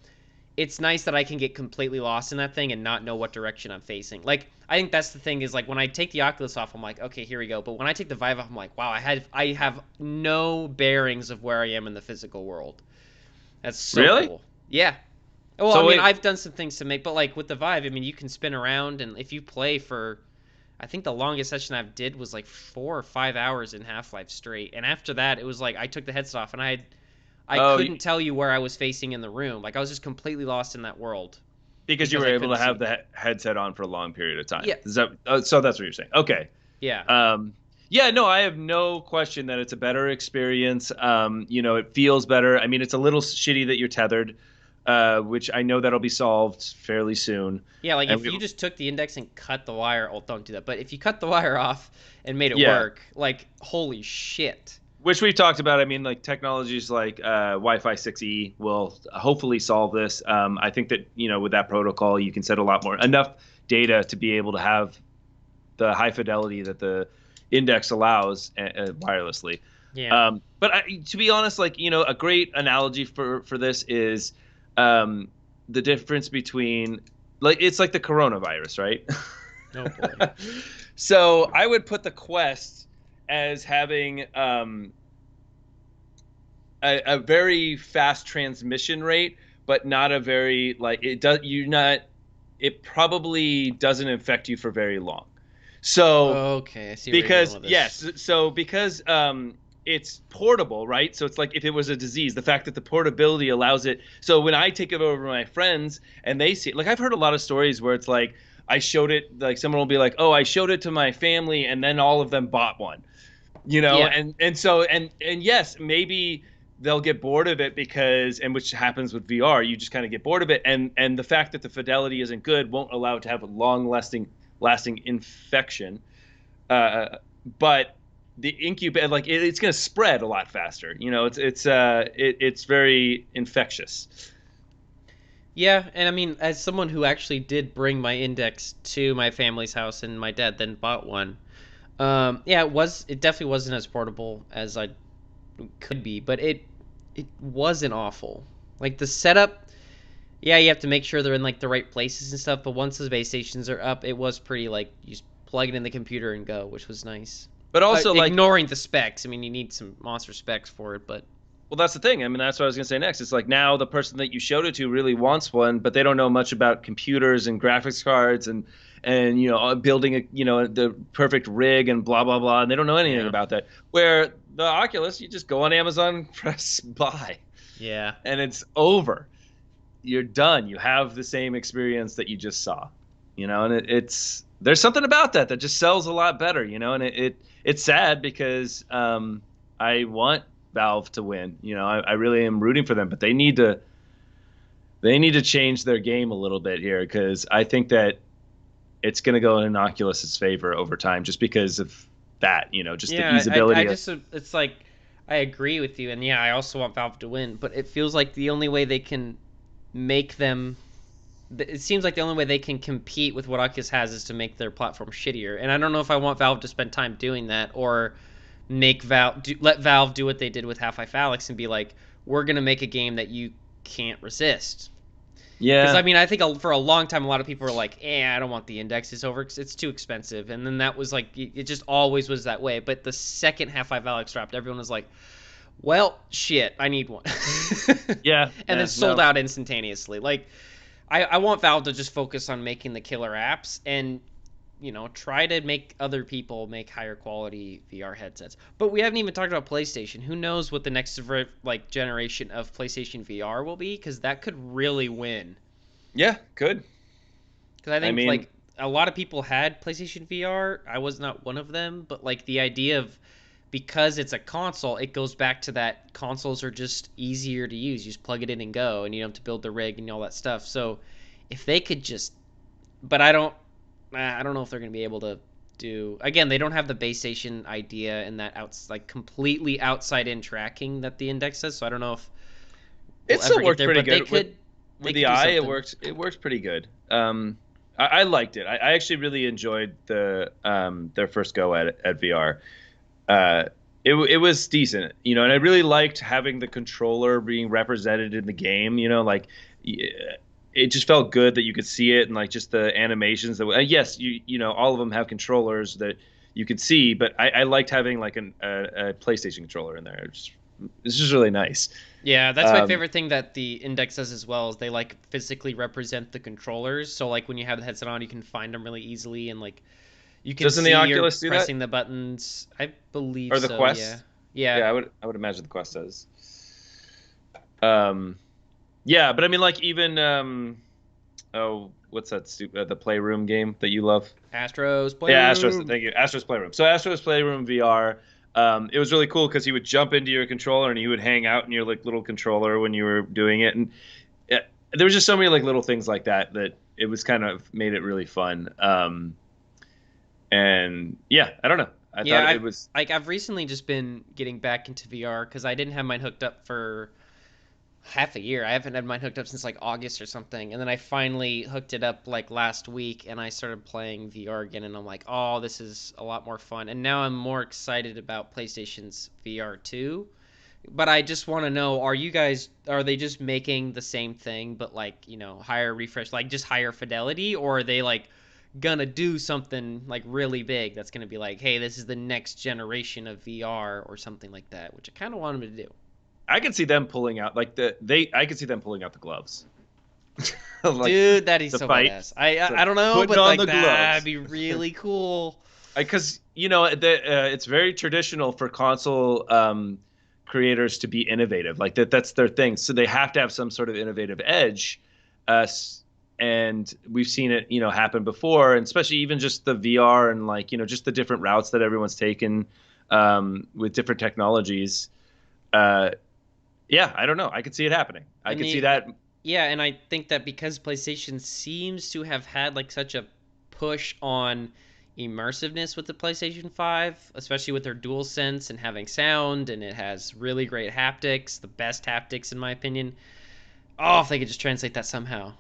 it's nice that I can get completely lost in that thing and not know what direction I'm facing. Like I think that's the thing is like when I take the Oculus off, I'm like, okay, here we go. But when I take the Vive off, I'm like, wow, I have no bearings of where I am in the physical world. That's so Really? cool. Yeah. Well, I So mean, wait, I've done some things to make, but like with the Vive, I mean, you can spin around, and if you play for, I think the longest session I've did was like 4 or 5 hours in Half-Life straight, and after that, it was like I took the headset off, and I oh, couldn't tell you where I was facing in the room. Like I was just completely lost in that world because you because were I able couldn't to have see. the headset on for a long period of time. Yeah, Is that so? That's what you're saying. Okay. yeah, Um, yeah, no, I have no question that it's a better experience. It feels better. I mean, it's a little shitty that you're tethered, which I know that'll be solved fairly soon. yeah. Like And if we, you just took the index and cut the wire, oh, don't do that. But if you cut the wire off and made it yeah, work, like holy shit. which we've talked about. I mean, like technologies like Wi-Fi 6E will hopefully solve this. I think that with that protocol, you can set a lot more enough data to be able to have the high fidelity that the index allows wirelessly. Yeah. But to be honest, like a great analogy for this is the difference between like it's like the coronavirus, right? Oh boy. So I would put the Quest as having a very fast transmission rate, but not a very like it does you not it probably doesn't infect you for very long. So Okay, I see where you're going because with this. yes, so because it's portable, right? So it's like if it was a disease, the fact that the portability allows it. So when I take it over to my friends and they see it, like I've heard a lot of stories where it's like I showed it, like someone will be like, "Oh, I showed it to my family," and then all of them bought one, Yeah. and yes, maybe they'll get bored of it because, and which happens with VR, you just kind of get bored of it, and the fact that the fidelity isn't good won't allow it to have a lasting infection. But the incubate like it's going to spread a lot faster. It's very infectious. Yeah, and I mean, as someone who actually did bring my index to my family's house and my dad then bought one, yeah, it definitely wasn't as portable as I could be, but it wasn't awful. Like the setup, yeah, you have to make sure they're in like the right places and stuff, but once the base stations are up, it was pretty like you just plug it in the computer and go, which was nice. But also like, Ignoring the specs, I mean, you need some monster specs for it, but well, that's the thing. I mean, that's what I was going to say next. It's like now the person that you showed it to really wants one, but they don't know much about computers and graphics cards and building the perfect rig and blah blah blah, and they don't know anything yeah, about that. Where the Oculus, you just go on Amazon, press buy, yeah. and it's over. You're done. You have the same experience that you just saw, and it's there's something about that just sells a lot better, and it's sad because I want Valve to win. I really am rooting for them, but they need to change their game a little bit here because I think that it's going to go in Oculus's favor over time just because of that, just the Yeah, I easeability of. just it's like I agree with you, and yeah, I also want Valve to win, but it feels like the only way they can make them. It seems like the only way they can compete with what Oculus has is to make their platform shittier, and I don't know if I want Valve to spend time doing that or let Valve do what they did with Half-Life Alyx and be like, we're gonna make a game that you can't resist. Because I Yeah, mean, I think for a long time, a lot of people were like, I don't want the index. It's too expensive." And then that was like, it just always was that way. But the second Half-Life Alyx dropped, everyone was like, "Well, shit, I need one," yeah, and then yeah, sold no, out instantaneously. Like, I want Valve to just focus on making the killer apps and try to make other people make higher quality VR headsets. But we haven't even talked about PlayStation. Who knows what the next like generation of PlayStation VR will be? Because that could really win. yeah, good. Because I I think mean, like a lot of people had PlayStation VR. I was not one of them, but like the idea of because it's a console, it goes back to that consoles are just easier to use. You just plug it in and go, and you don't have to build the rig and all that stuff. So if they could just, but I don't. I don't know if they're going to be able to do. Again, they don't have the base station idea and that outs like completely outside in tracking that the Index does. So I don't know if It we'll ever still get works there, pretty but they good with could with they the could do eye. It something. works. It works pretty good. I liked it. I actually really enjoyed their first go at VR. Uh, it was decent, you know, and I really liked having the controller being represented in the game. You know, like it just felt good that you could see it and like just the animations that. Yes, you know all of them have controllers that you could see, but I liked having like a PlayStation controller in there. It's just really nice. Yeah, that's my Um, favorite thing that the Index does as well is they like physically represent the controllers. So like when you have the headset on, you can find them really easily and like you can doesn't the see you're Oculus do that, pressing the buttons. I believe or the so, yeah. Quest? Yeah. Yeah, I would imagine the Quest does. Um, yeah, but I mean, like even oh, what's that the Playroom game that you love? Astros Yeah, Astros. Playroom. Thank you, Astros Playroom. So Astros Playroom VR. It was really cool because you would jump into your controller and you would hang out in your like little controller when you were doing it, and yeah, there was just so many like little things like that that it was kind of made it really fun. And yeah, I don't know. I Yeah, thought it I've was. I've recently just been getting back into VR because I didn't have mine hooked up for half a year. I haven't had mine hooked up since like August or something. And then I finally hooked it up like last week and I started playing VR again and I'm like, "Oh, this is a lot more fun." And now I'm more excited about PlayStation's VR 2. But I just want to know, are they just making the same thing but like, higher refresh, like just higher fidelity or are they like gonna do something like really big that's gonna be like, "Hey, this is the next generation of VR" or something like that, which I kind of want them to do. I could see them pulling out like I could see them pulling out the gloves, like Dude, that is the so fight. badass. I It's I, like I don't know, putting but on like the that'd gloves. be really cool. Because you know it's very traditional for console creators to be innovative like that's their thing, so they have to have some sort of innovative edge. uh, and we've seen it, you know, happen before, and especially even just the VR and like, you know, just the different routes that everyone's taken with different technologies. uh, yeah, I don't know, I could see it happening. I And could see the that. Yeah, and I think that because PlayStation seems to have had like such a push on immersiveness with the PlayStation 5, especially with their dual sense and having sound and it has really great haptics, the best haptics in my opinion. Oh, if they could just translate that somehow.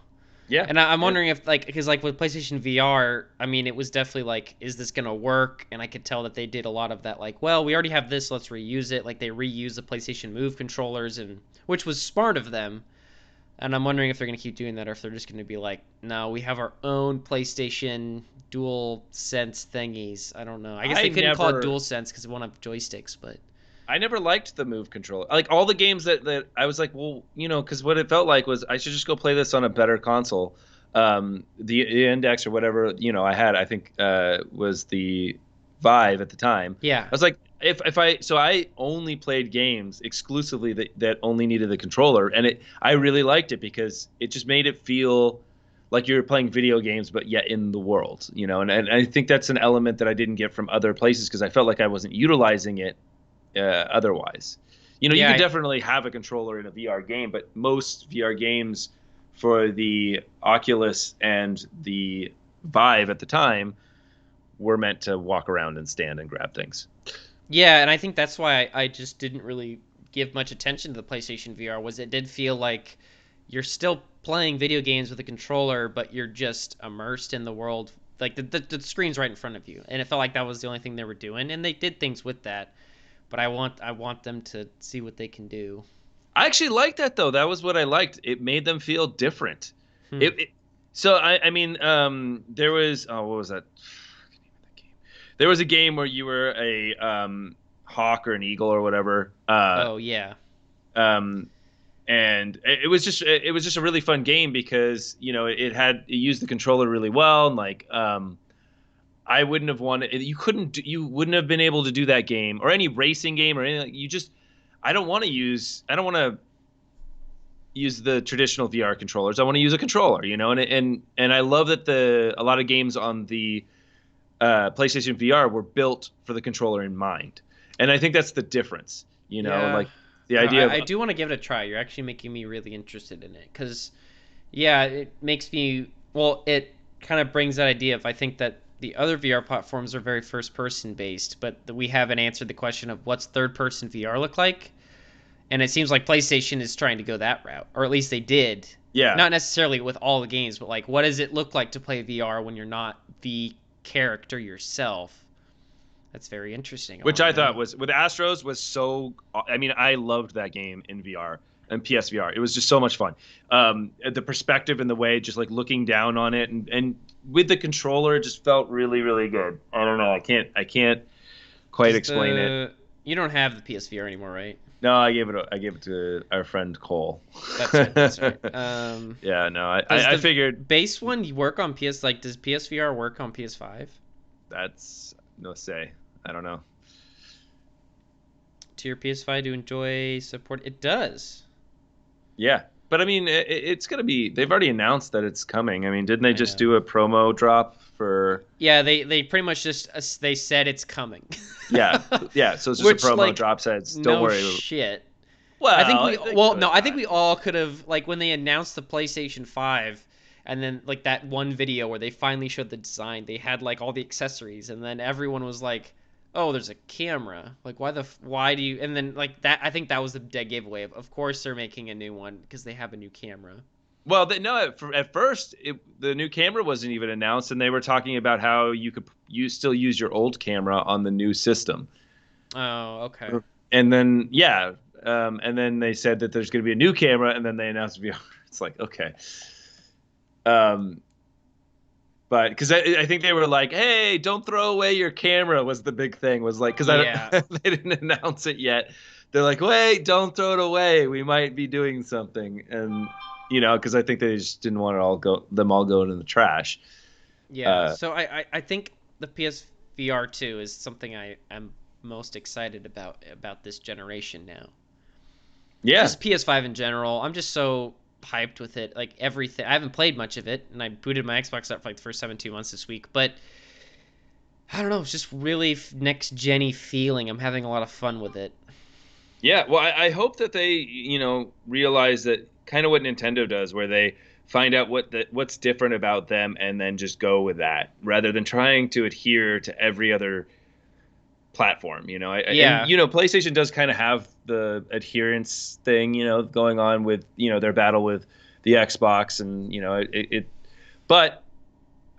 Yeah, And I'm yeah. wondering if like because like with PlayStation VR, I mean, it was definitely like, is this gonna work? And I could tell that they did a lot of that. Like, well, we already have this, let's reuse it. Like they reused the PlayStation Move controllers, and which was smart of them. And I'm wondering if they're gonna keep doing that, or if they're just gonna be like, no, we have our own PlayStation Dual Sense thingies. I don't know. I guess I they couldn't call it never Dual Sense because it won't have joysticks, but I never liked the Move controller. Like all the games that I was like, well, you know, because what it felt like was I should just go play this on a better console. The Index or whatever, you know, I had, I think, was the Vive at the time. yeah, I was like, if I so I only played games exclusively that only needed the controller, and I really liked it because it just made it feel like you're playing video games, but yet in the world, you know. And I think that's an element that I didn't get from other places because I felt like I wasn't utilizing it otherwise. You know, you yeah, could definitely have a controller in a VR game, but most VR games for the Oculus and the Vive at the time were meant to walk around and stand and grab things. yeah, and I think that's why I just didn't really give much attention to the PlayStation VR. Was it did feel like you're still playing video games with a controller, but you're just immersed in the world. Like the screen's right in front of you, and it felt like that was the only thing they were doing. And they did things with that, but I want them to see what they can do. I actually liked that though. That was what I liked. It made them feel different. Hmm. It so I mean, there was, oh, what was that? There was a game where you were a hawk or an eagle or whatever. Oh yeah, Um, and it was just a really fun game because, you know, it used the controller really well, and like I wouldn't have wanted, you wouldn't have been able to do that game or any racing game or anything. You just I don't want to use the traditional VR controllers. I want to use a controller, you know. And I love that the a lot of games on the PlayStation VR were built for the controller in mind. And I think that's the difference, you know, yeah. like the No, idea I of do want to give it a try. You're actually making me really interested in it because yeah, it makes me well. It kind of brings that idea of, I think that the other VR platforms are very first person based, but we haven't answered the question of what's third person VR look like. And it seems like PlayStation is trying to go that route, or at least they did. Yeah. Not necessarily with all the games, but like, what does it look like to play VR when you're not the character yourself? That's very interesting. I Which want I to thought know. was with Astros was so. I mean, I loved that game in VR and PSVR. It was just so much fun. The perspective and the way, just like looking down on it, and with the controller, it just felt really, really good. I don't know. I can't quite Does explain it. the You don't have the PSVR anymore, right? No, I gave it to our friend Cole. That's right. That's right. Yeah, no, Does I the figured base one work on does PSVR work on PS5? that's no say. I don't know. To your PS5 to enjoy support? It does. Yeah, but I mean, it's gonna be. They've already announced that it's coming. I mean, didn't they I just know. do a promo drop for? Yeah, they pretty much just they said it's coming. Yeah, yeah. So it's just a Which, promo like, drop. Says, "Don't no worry." shit. I think Well, we they well could no, I think not. we all could have, like, when they announced the PlayStation 5, and then like that one video where they finally showed the design, they had like all the accessories, and then everyone was like, "Oh, there's a camera. Like, why do you?" And then, like, that, I think that was the dead giveaway. Of course they're making a new one because they have a new camera. Well, no. At first, the new camera wasn't even announced, and they were talking about how you still use your old camera on the new system. Oh, okay. And then and then they said that there's going to be a new camera, and then they announced VR. It's like, okay. Um, but because I think they were like, hey, don't throw away your camera was the big thing. Was like, because I Yeah. they didn't announce it yet. They're like, wait, don't throw it away. We might be doing something, and because I think they just didn't want it all go into the trash. Yeah. Uh, So I think the PSVR 2 is something I am most excited about this generation now. yeah, Just PS5 in general. I'm just so hyped with it. Like, everything. I haven't played much of it, and I booted my Xbox up for like the first 17 months this week. But I don't know. It's just really next gen-y feeling. I'm having a lot of fun with it. yeah. Well, I hope that they realize that kind of what Nintendo does, where they find out what's different about them and then just go with that rather than trying to adhere to every other platform. And Yeah. PlayStation does kind of have the adherence thing, going on with their battle with the Xbox, and but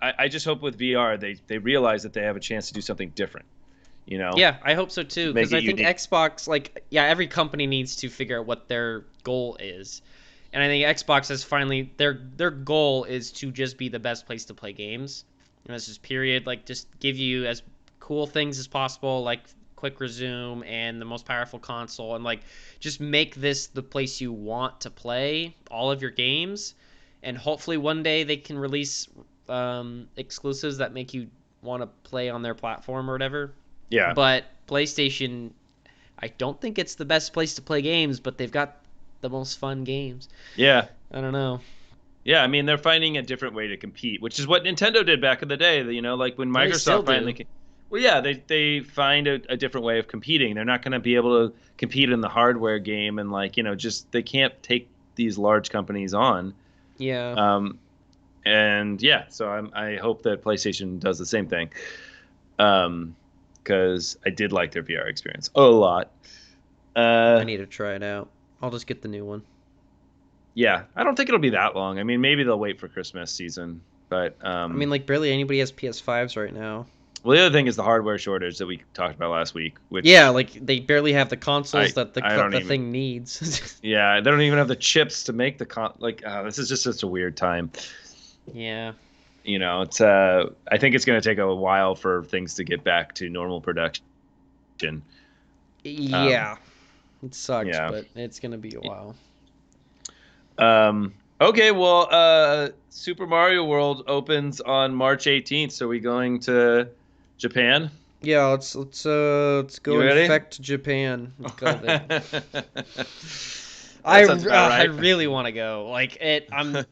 I just hope with VR they realize that they have a chance to do something different. Yeah, I hope so too. Make Because it I think unique. Xbox, like, yeah, every company needs to figure out what their goal is. And I think Xbox has finally their goal is to just be the best place to play games. And that's just period. Like, just give you as cool things as possible, like quick resume and the most powerful console, and like just make this the place you want to play all of your games. And hopefully one day they can release exclusives that make you want to play on their platform or whatever. Yeah, But PlayStation, I don't think it's the best place to play games, but they've got the most fun games. yeah, I don't know. yeah. I mean, they're finding a different way to compete, which is what Nintendo did back in the day. Like when They still Microsoft do. finally. Well, yeah, they find a different way of competing. They're not going to be able to compete in the hardware game, and just they can't take these large companies on. Yeah. Um, and yeah, so I hope that PlayStation does the same thing. Because I did like their VR experience a lot. I Uh, need to try it out. I'll just get the new one. yeah, I don't think it'll be that long. I mean, maybe they'll wait for Christmas season, but I mean, like, barely anybody has PS5s right now. well, the other thing is the hardware shortage that we talked about last week, Yeah, which like, they barely have the consoles that I don't the even. thing needs. Yeah, they don't even have the chips to make the this is just such a weird time. Yeah. It's I think it's going to take a while for things to get back to normal production. Um, Yeah. It sucks, yeah. but it's gonna be a while. Okay, well, Super Mario World opens on March 18th. So are we going to Japan? Yeah, let's go You ready? infect Japan with COVID. That sounds about I right. really want to go. Like,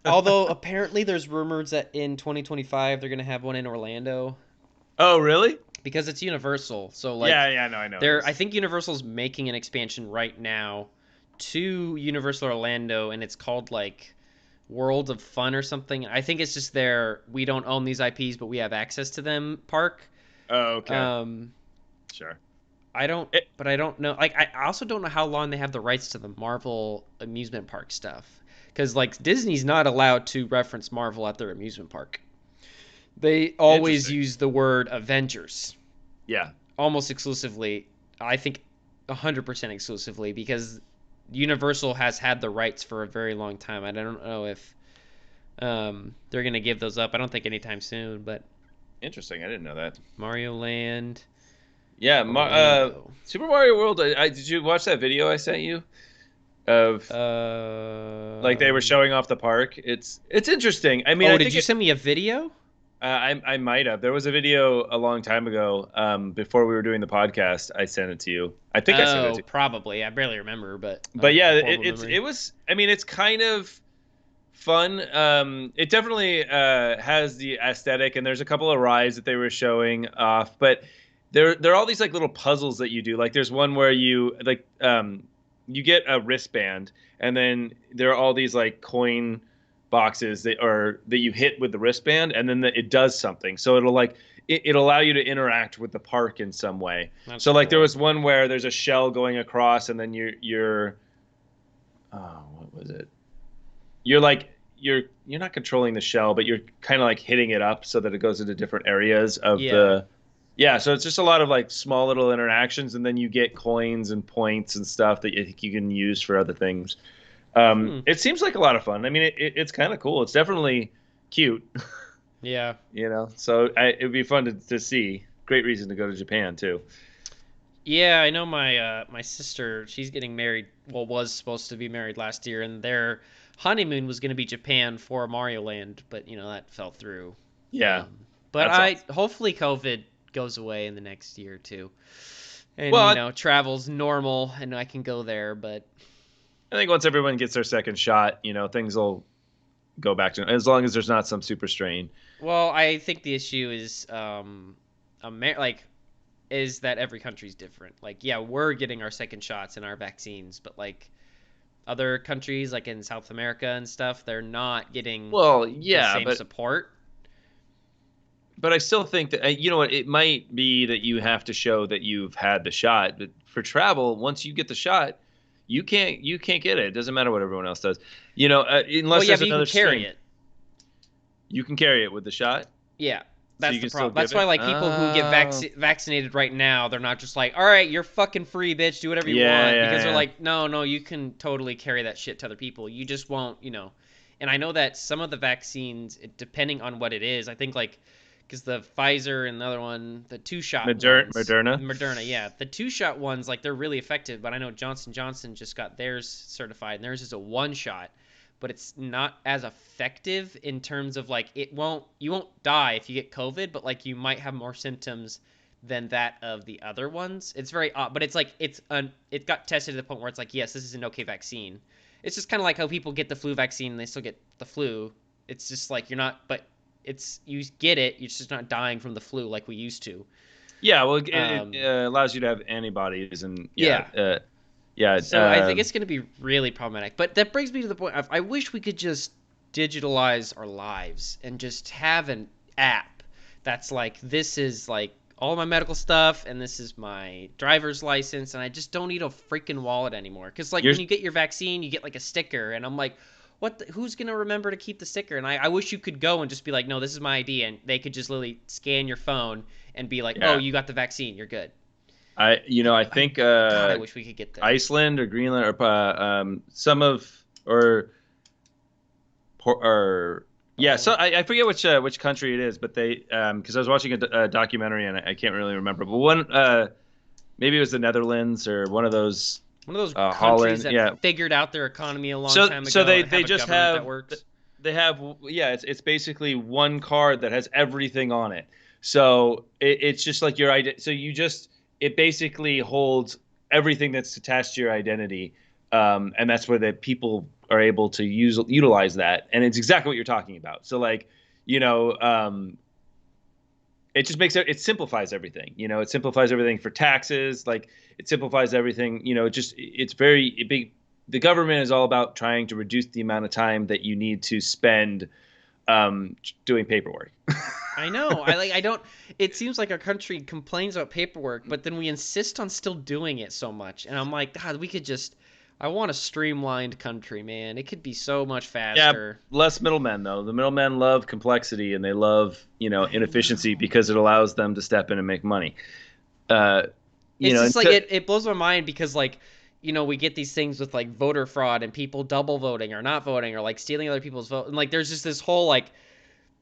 although apparently there's rumors that in 2025 they're gonna have one in Orlando Oh, really? because it's Universal. So, like, Yeah, yeah, no, I know it I is. think Universal's making an expansion right now to Universal Orlando, and it's called, like, World of Fun or something. I think it's just we don't own these IPs, but we have access to them park. Oh, okay. Um, Sure. I don't, It, but I don't know. Like, I also don't know how long they have the rights to the Marvel amusement park stuff. Because, like, Disney's not allowed to reference Marvel at their amusement park. They always Interesting. use the word Avengers Yeah. almost exclusively. I think 100% exclusively because Universal has had the rights for a very long time. I don't know if they're gonna give those up. I don't think anytime soon. But Interesting. I didn't know that. Mario Land, Yeah. Orlando. Super Mario World. Did you watch that video I sent you of like they were Um. showing off the park? It's interesting. I mean, Oh, I did think you it. send me a video? I might have. There was a video a long time ago, before we were doing the podcast. I sent it to you. I think I sent it to Oh, you. probably. I barely remember, but I But have yeah, horrible it memory. was. I mean, it's kind of fun. It definitely has the aesthetic, and there's a couple of rides that they were showing off. But there are all these like little puzzles that you do. Like there's one where you get a wristband, and then there are all these like coin boxes that you hit with the wristband, and then it does something. So it'll allow you to interact with the park in some way. That's So like there cool. was one where there's a shell going across, and then you're oh, what was it? You're like you're not controlling the shell, but you're kind of like hitting it up so that it goes into different areas of Yeah. the. Yeah, so it's just a lot of like small little interactions, and then you get coins and points and stuff that you can use for other things. Hmm. It seems like a lot of fun. I mean, it's kind of cool. It's definitely cute, Yeah. So it'd be fun to see. Great reason to go to Japan too. Yeah, I know my sister, she's getting married, well was supposed to be married last year and their honeymoon was going to be Japan for Mario Land, but that fell through. Yeah, But that's I awesome. hopefully COVID goes away in the next year or two. And Well, travel's normal and I can go there, but I think once everyone gets their second shot, things will go back to as long as there's not some super strain. well, I think the issue is like is that every country's different. Like, yeah, we're getting our second shots and our vaccines, but like other countries, like in South America and stuff, they're not getting Well, the yeah, same but support. I still think that you know what it might be that you have to show that you've had the shot. But for travel, once you get the shot, you can't get it. It doesn't matter what everyone else does. Well, Unless yeah, there's but you can another carry strain, it. you can carry it with the shot, Yeah, so that's you the can still problem. give That's why it. like people who get Oh, vaccinated right now, they're not just like, all right, you're fucking free, bitch, do whatever you yeah, want, yeah, because they're yeah. like, no, no, you can totally carry that shit to other people. You just won't. And I know that some of the vaccines, depending on what it is, I think like because the Pfizer and the other one, the two-shot ones, Moderna. Moderna, yeah, the two-shot ones, like they're really effective. But I know Johnson just got theirs certified, and theirs is a one-shot, but it's not as effective in terms of like you won't die if you get COVID, but like you might have more symptoms than that of the other ones. It's very odd, but it's like it got tested to the point where it's like yes, this is an okay vaccine. It's just kind of like how people get the flu vaccine and they still get the flu. It's just like you're not, but it's you get it, you're just not dying from the flu like we used to. Yeah, well, it Um, allows you to have antibodies, and yeah, yeah, yeah. so I think it's going to be really problematic. But that brings me to the point of I wish we could just digitalize our lives and just have an app that's like this is like all my medical stuff and this is my driver's license and I just don't need a freaking wallet anymore. Because like You're when you get your vaccine, you get like a sticker and I'm like, who's going to remember to keep the sticker? And I wish you could go and just be like, no, this is my ID, and they could just literally scan your phone and be like, oh, yeah. you got the vaccine, you're good. I I think God, I wish we could get there. Iceland or Greenland or some of or yeah. So Poland. I forget which country it is, but they because I was watching a documentary and I can't really remember, but one maybe it was the Netherlands or one of those One of those countries Holland. that Yeah. figured out their economy a long So time so ago they and they have a just government that have works. they have yeah. It's basically one card that has everything on it. So it's just like your idea. So it basically holds everything that's attached to your identity, and that's where the people are able to utilize that. And it's exactly what you're talking about. So like, you know, it just it simplifies everything. It simplifies everything for taxes. Like it simplifies everything. It's very big. the government is all about trying to reduce the amount of time that you need to spend doing paperwork. I know. I don't. It seems like our country complains about paperwork, but then we insist on still doing it so much. And I'm like, God, we could just. I want a streamlined country, man. It could be so much Yeah, faster. less middlemen though. The middlemen love complexity and they love, I inefficiency know. because it allows them to step in and make money. Uh, It's just like until it blows my mind because like we get these things with like voter fraud and people double voting or not voting or like stealing other people's vote and like there's just this whole like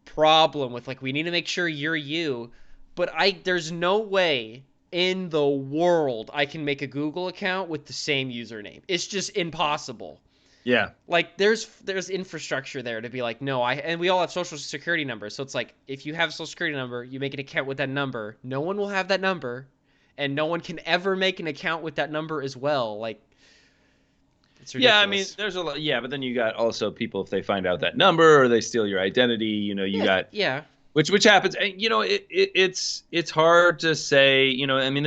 problem with like we need to make sure you're you, but I there's no way in the world I can make a Google account with the same username. It's just impossible. yeah. Like there's infrastructure there to be like no I and we all have social security numbers, so it's like if you have a social security number you make an account with that number, no one will have that number and no one can ever make an account with that number as well. Like it's Yeah, I mean, ridiculous. there's a lot. Yeah, but then you got also people if they find out that number or they steal your identity. You Yeah, got yeah. which happens. And, it's hard to say. I mean,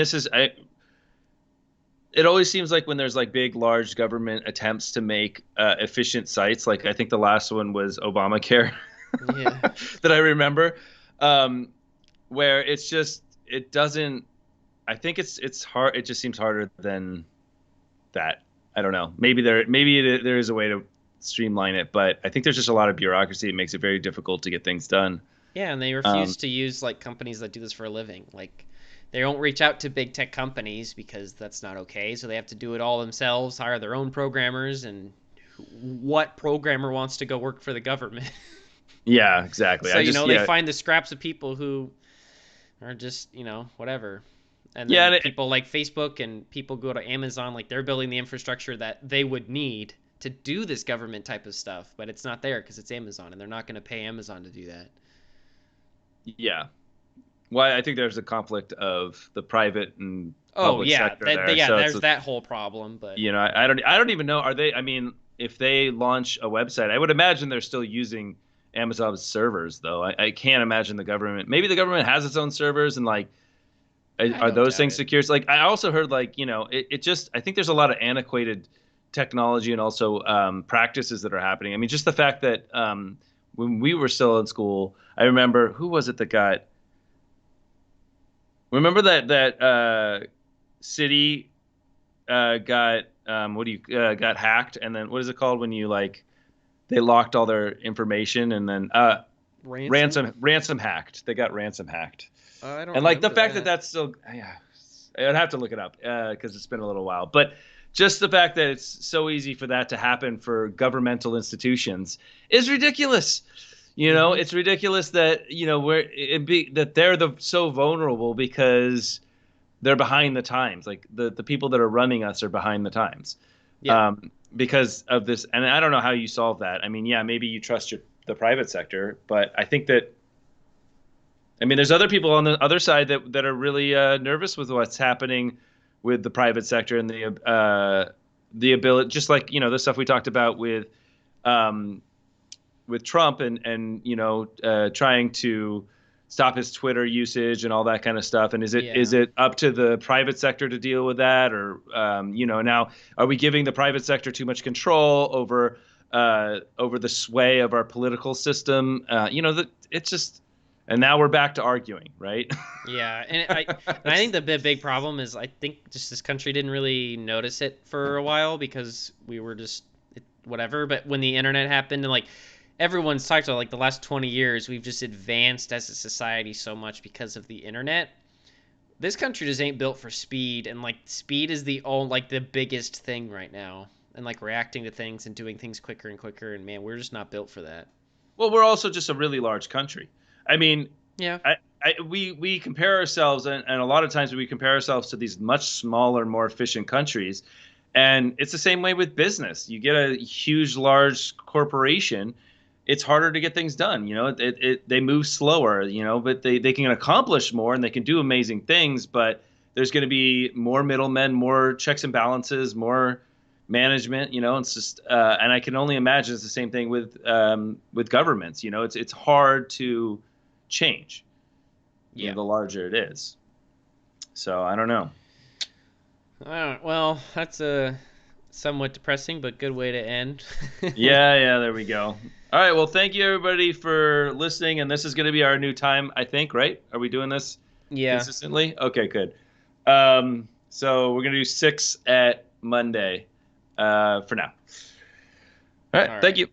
it always seems like when there's like big, large government attempts to make efficient sites. Like I think the last one was Obamacare Yeah. that I remember, um, where it doesn't. I think it's hard. It just seems harder than that. I don't know. There is a way to streamline it, but I think there's just a lot of bureaucracy. It makes it very difficult to get things done. Yeah, and they Um, refuse to use like companies that do this for a living. Like they don't reach out to big tech companies because that's not okay. So they have to do it all themselves, hire their own programmers, and what programmer wants to go work for the government? yeah, exactly. So they Yeah, find the scraps of people who are just whatever. And yeah, then people like Facebook and people go to Amazon, like they're building the infrastructure that they would need to do this government type of stuff, but it's not there because it's Amazon, and they're not going to pay Amazon to do that. yeah. Well, I think there's a conflict of the private and Oh public yeah, sector there. yeah. So There's that whole problem, but I don't even know. Are they? I mean, if they launch a website, I would imagine they're still using Amazon's servers, though. I can't imagine the government. Maybe the government has its own servers and like I are don't those doubt things it. secure? Like I also heard like it just I think there's a lot of antiquated technology and also practices that are happening. I mean, just the fact that when we were still in school, I remember who was it that got remember that city got what do you got hacked and then what is it called when you like they locked all their information and then Ransom? ransom hacked. They got ransom hacked. I don't And like the remember fact that that. that's still, yeah, I'd have to look it up because it's been a little while. But just the fact that it's so easy for that to happen for governmental institutions is ridiculous. Mm-hmm. It's ridiculous that that they're so vulnerable because they're behind the times. Like the people that are running us are behind the times Yeah. because of this. And I don't know how you solve that. I mean, yeah, maybe you trust the private sector, but I think that I mean, there's other people on the other side that are really nervous with what's happening with the private sector and the ability, just like the stuff we talked about um, with Trump and trying to stop his Twitter usage and all that kind of stuff. And is Yeah. it up to the private sector to deal with that, or now are we giving the private sector too much control over the sway of our political system? That it's just and now we're back to arguing, right? Yeah, and I think the big problem is I think just this country didn't really notice it for a while because we were just whatever. But when the internet happened and like everyone's talked about like the last 20 years, we've just advanced as a society so much because of the internet. This country just ain't built for speed, and like speed is the biggest thing right now, and like reacting to things and doing things quicker and quicker. And man, we're just not built for that. Well, we're also just a really large country. I mean, Yeah. we compare ourselves, and a lot of times we compare ourselves to these much smaller, more efficient countries. And it's the same way with business. You get a huge, large corporation, it's harder to get things done. They move slower, but they can accomplish more and they can do amazing things. But there's going to be more middlemen, more checks and balances, more management. It's just, and I can only imagine it's the same thing with governments. It's hard to change. Yeah. The larger it is. So I don't know. All right. Well, that's a somewhat depressing, but good way to end. Yeah, there we go. All right, well, thank you everybody for listening, and this is going to be our new time, I think, right? Are we doing this Yeah. consistently? Okay, good. So we're going to do 6 at Monday for now. All right, All thank right. you.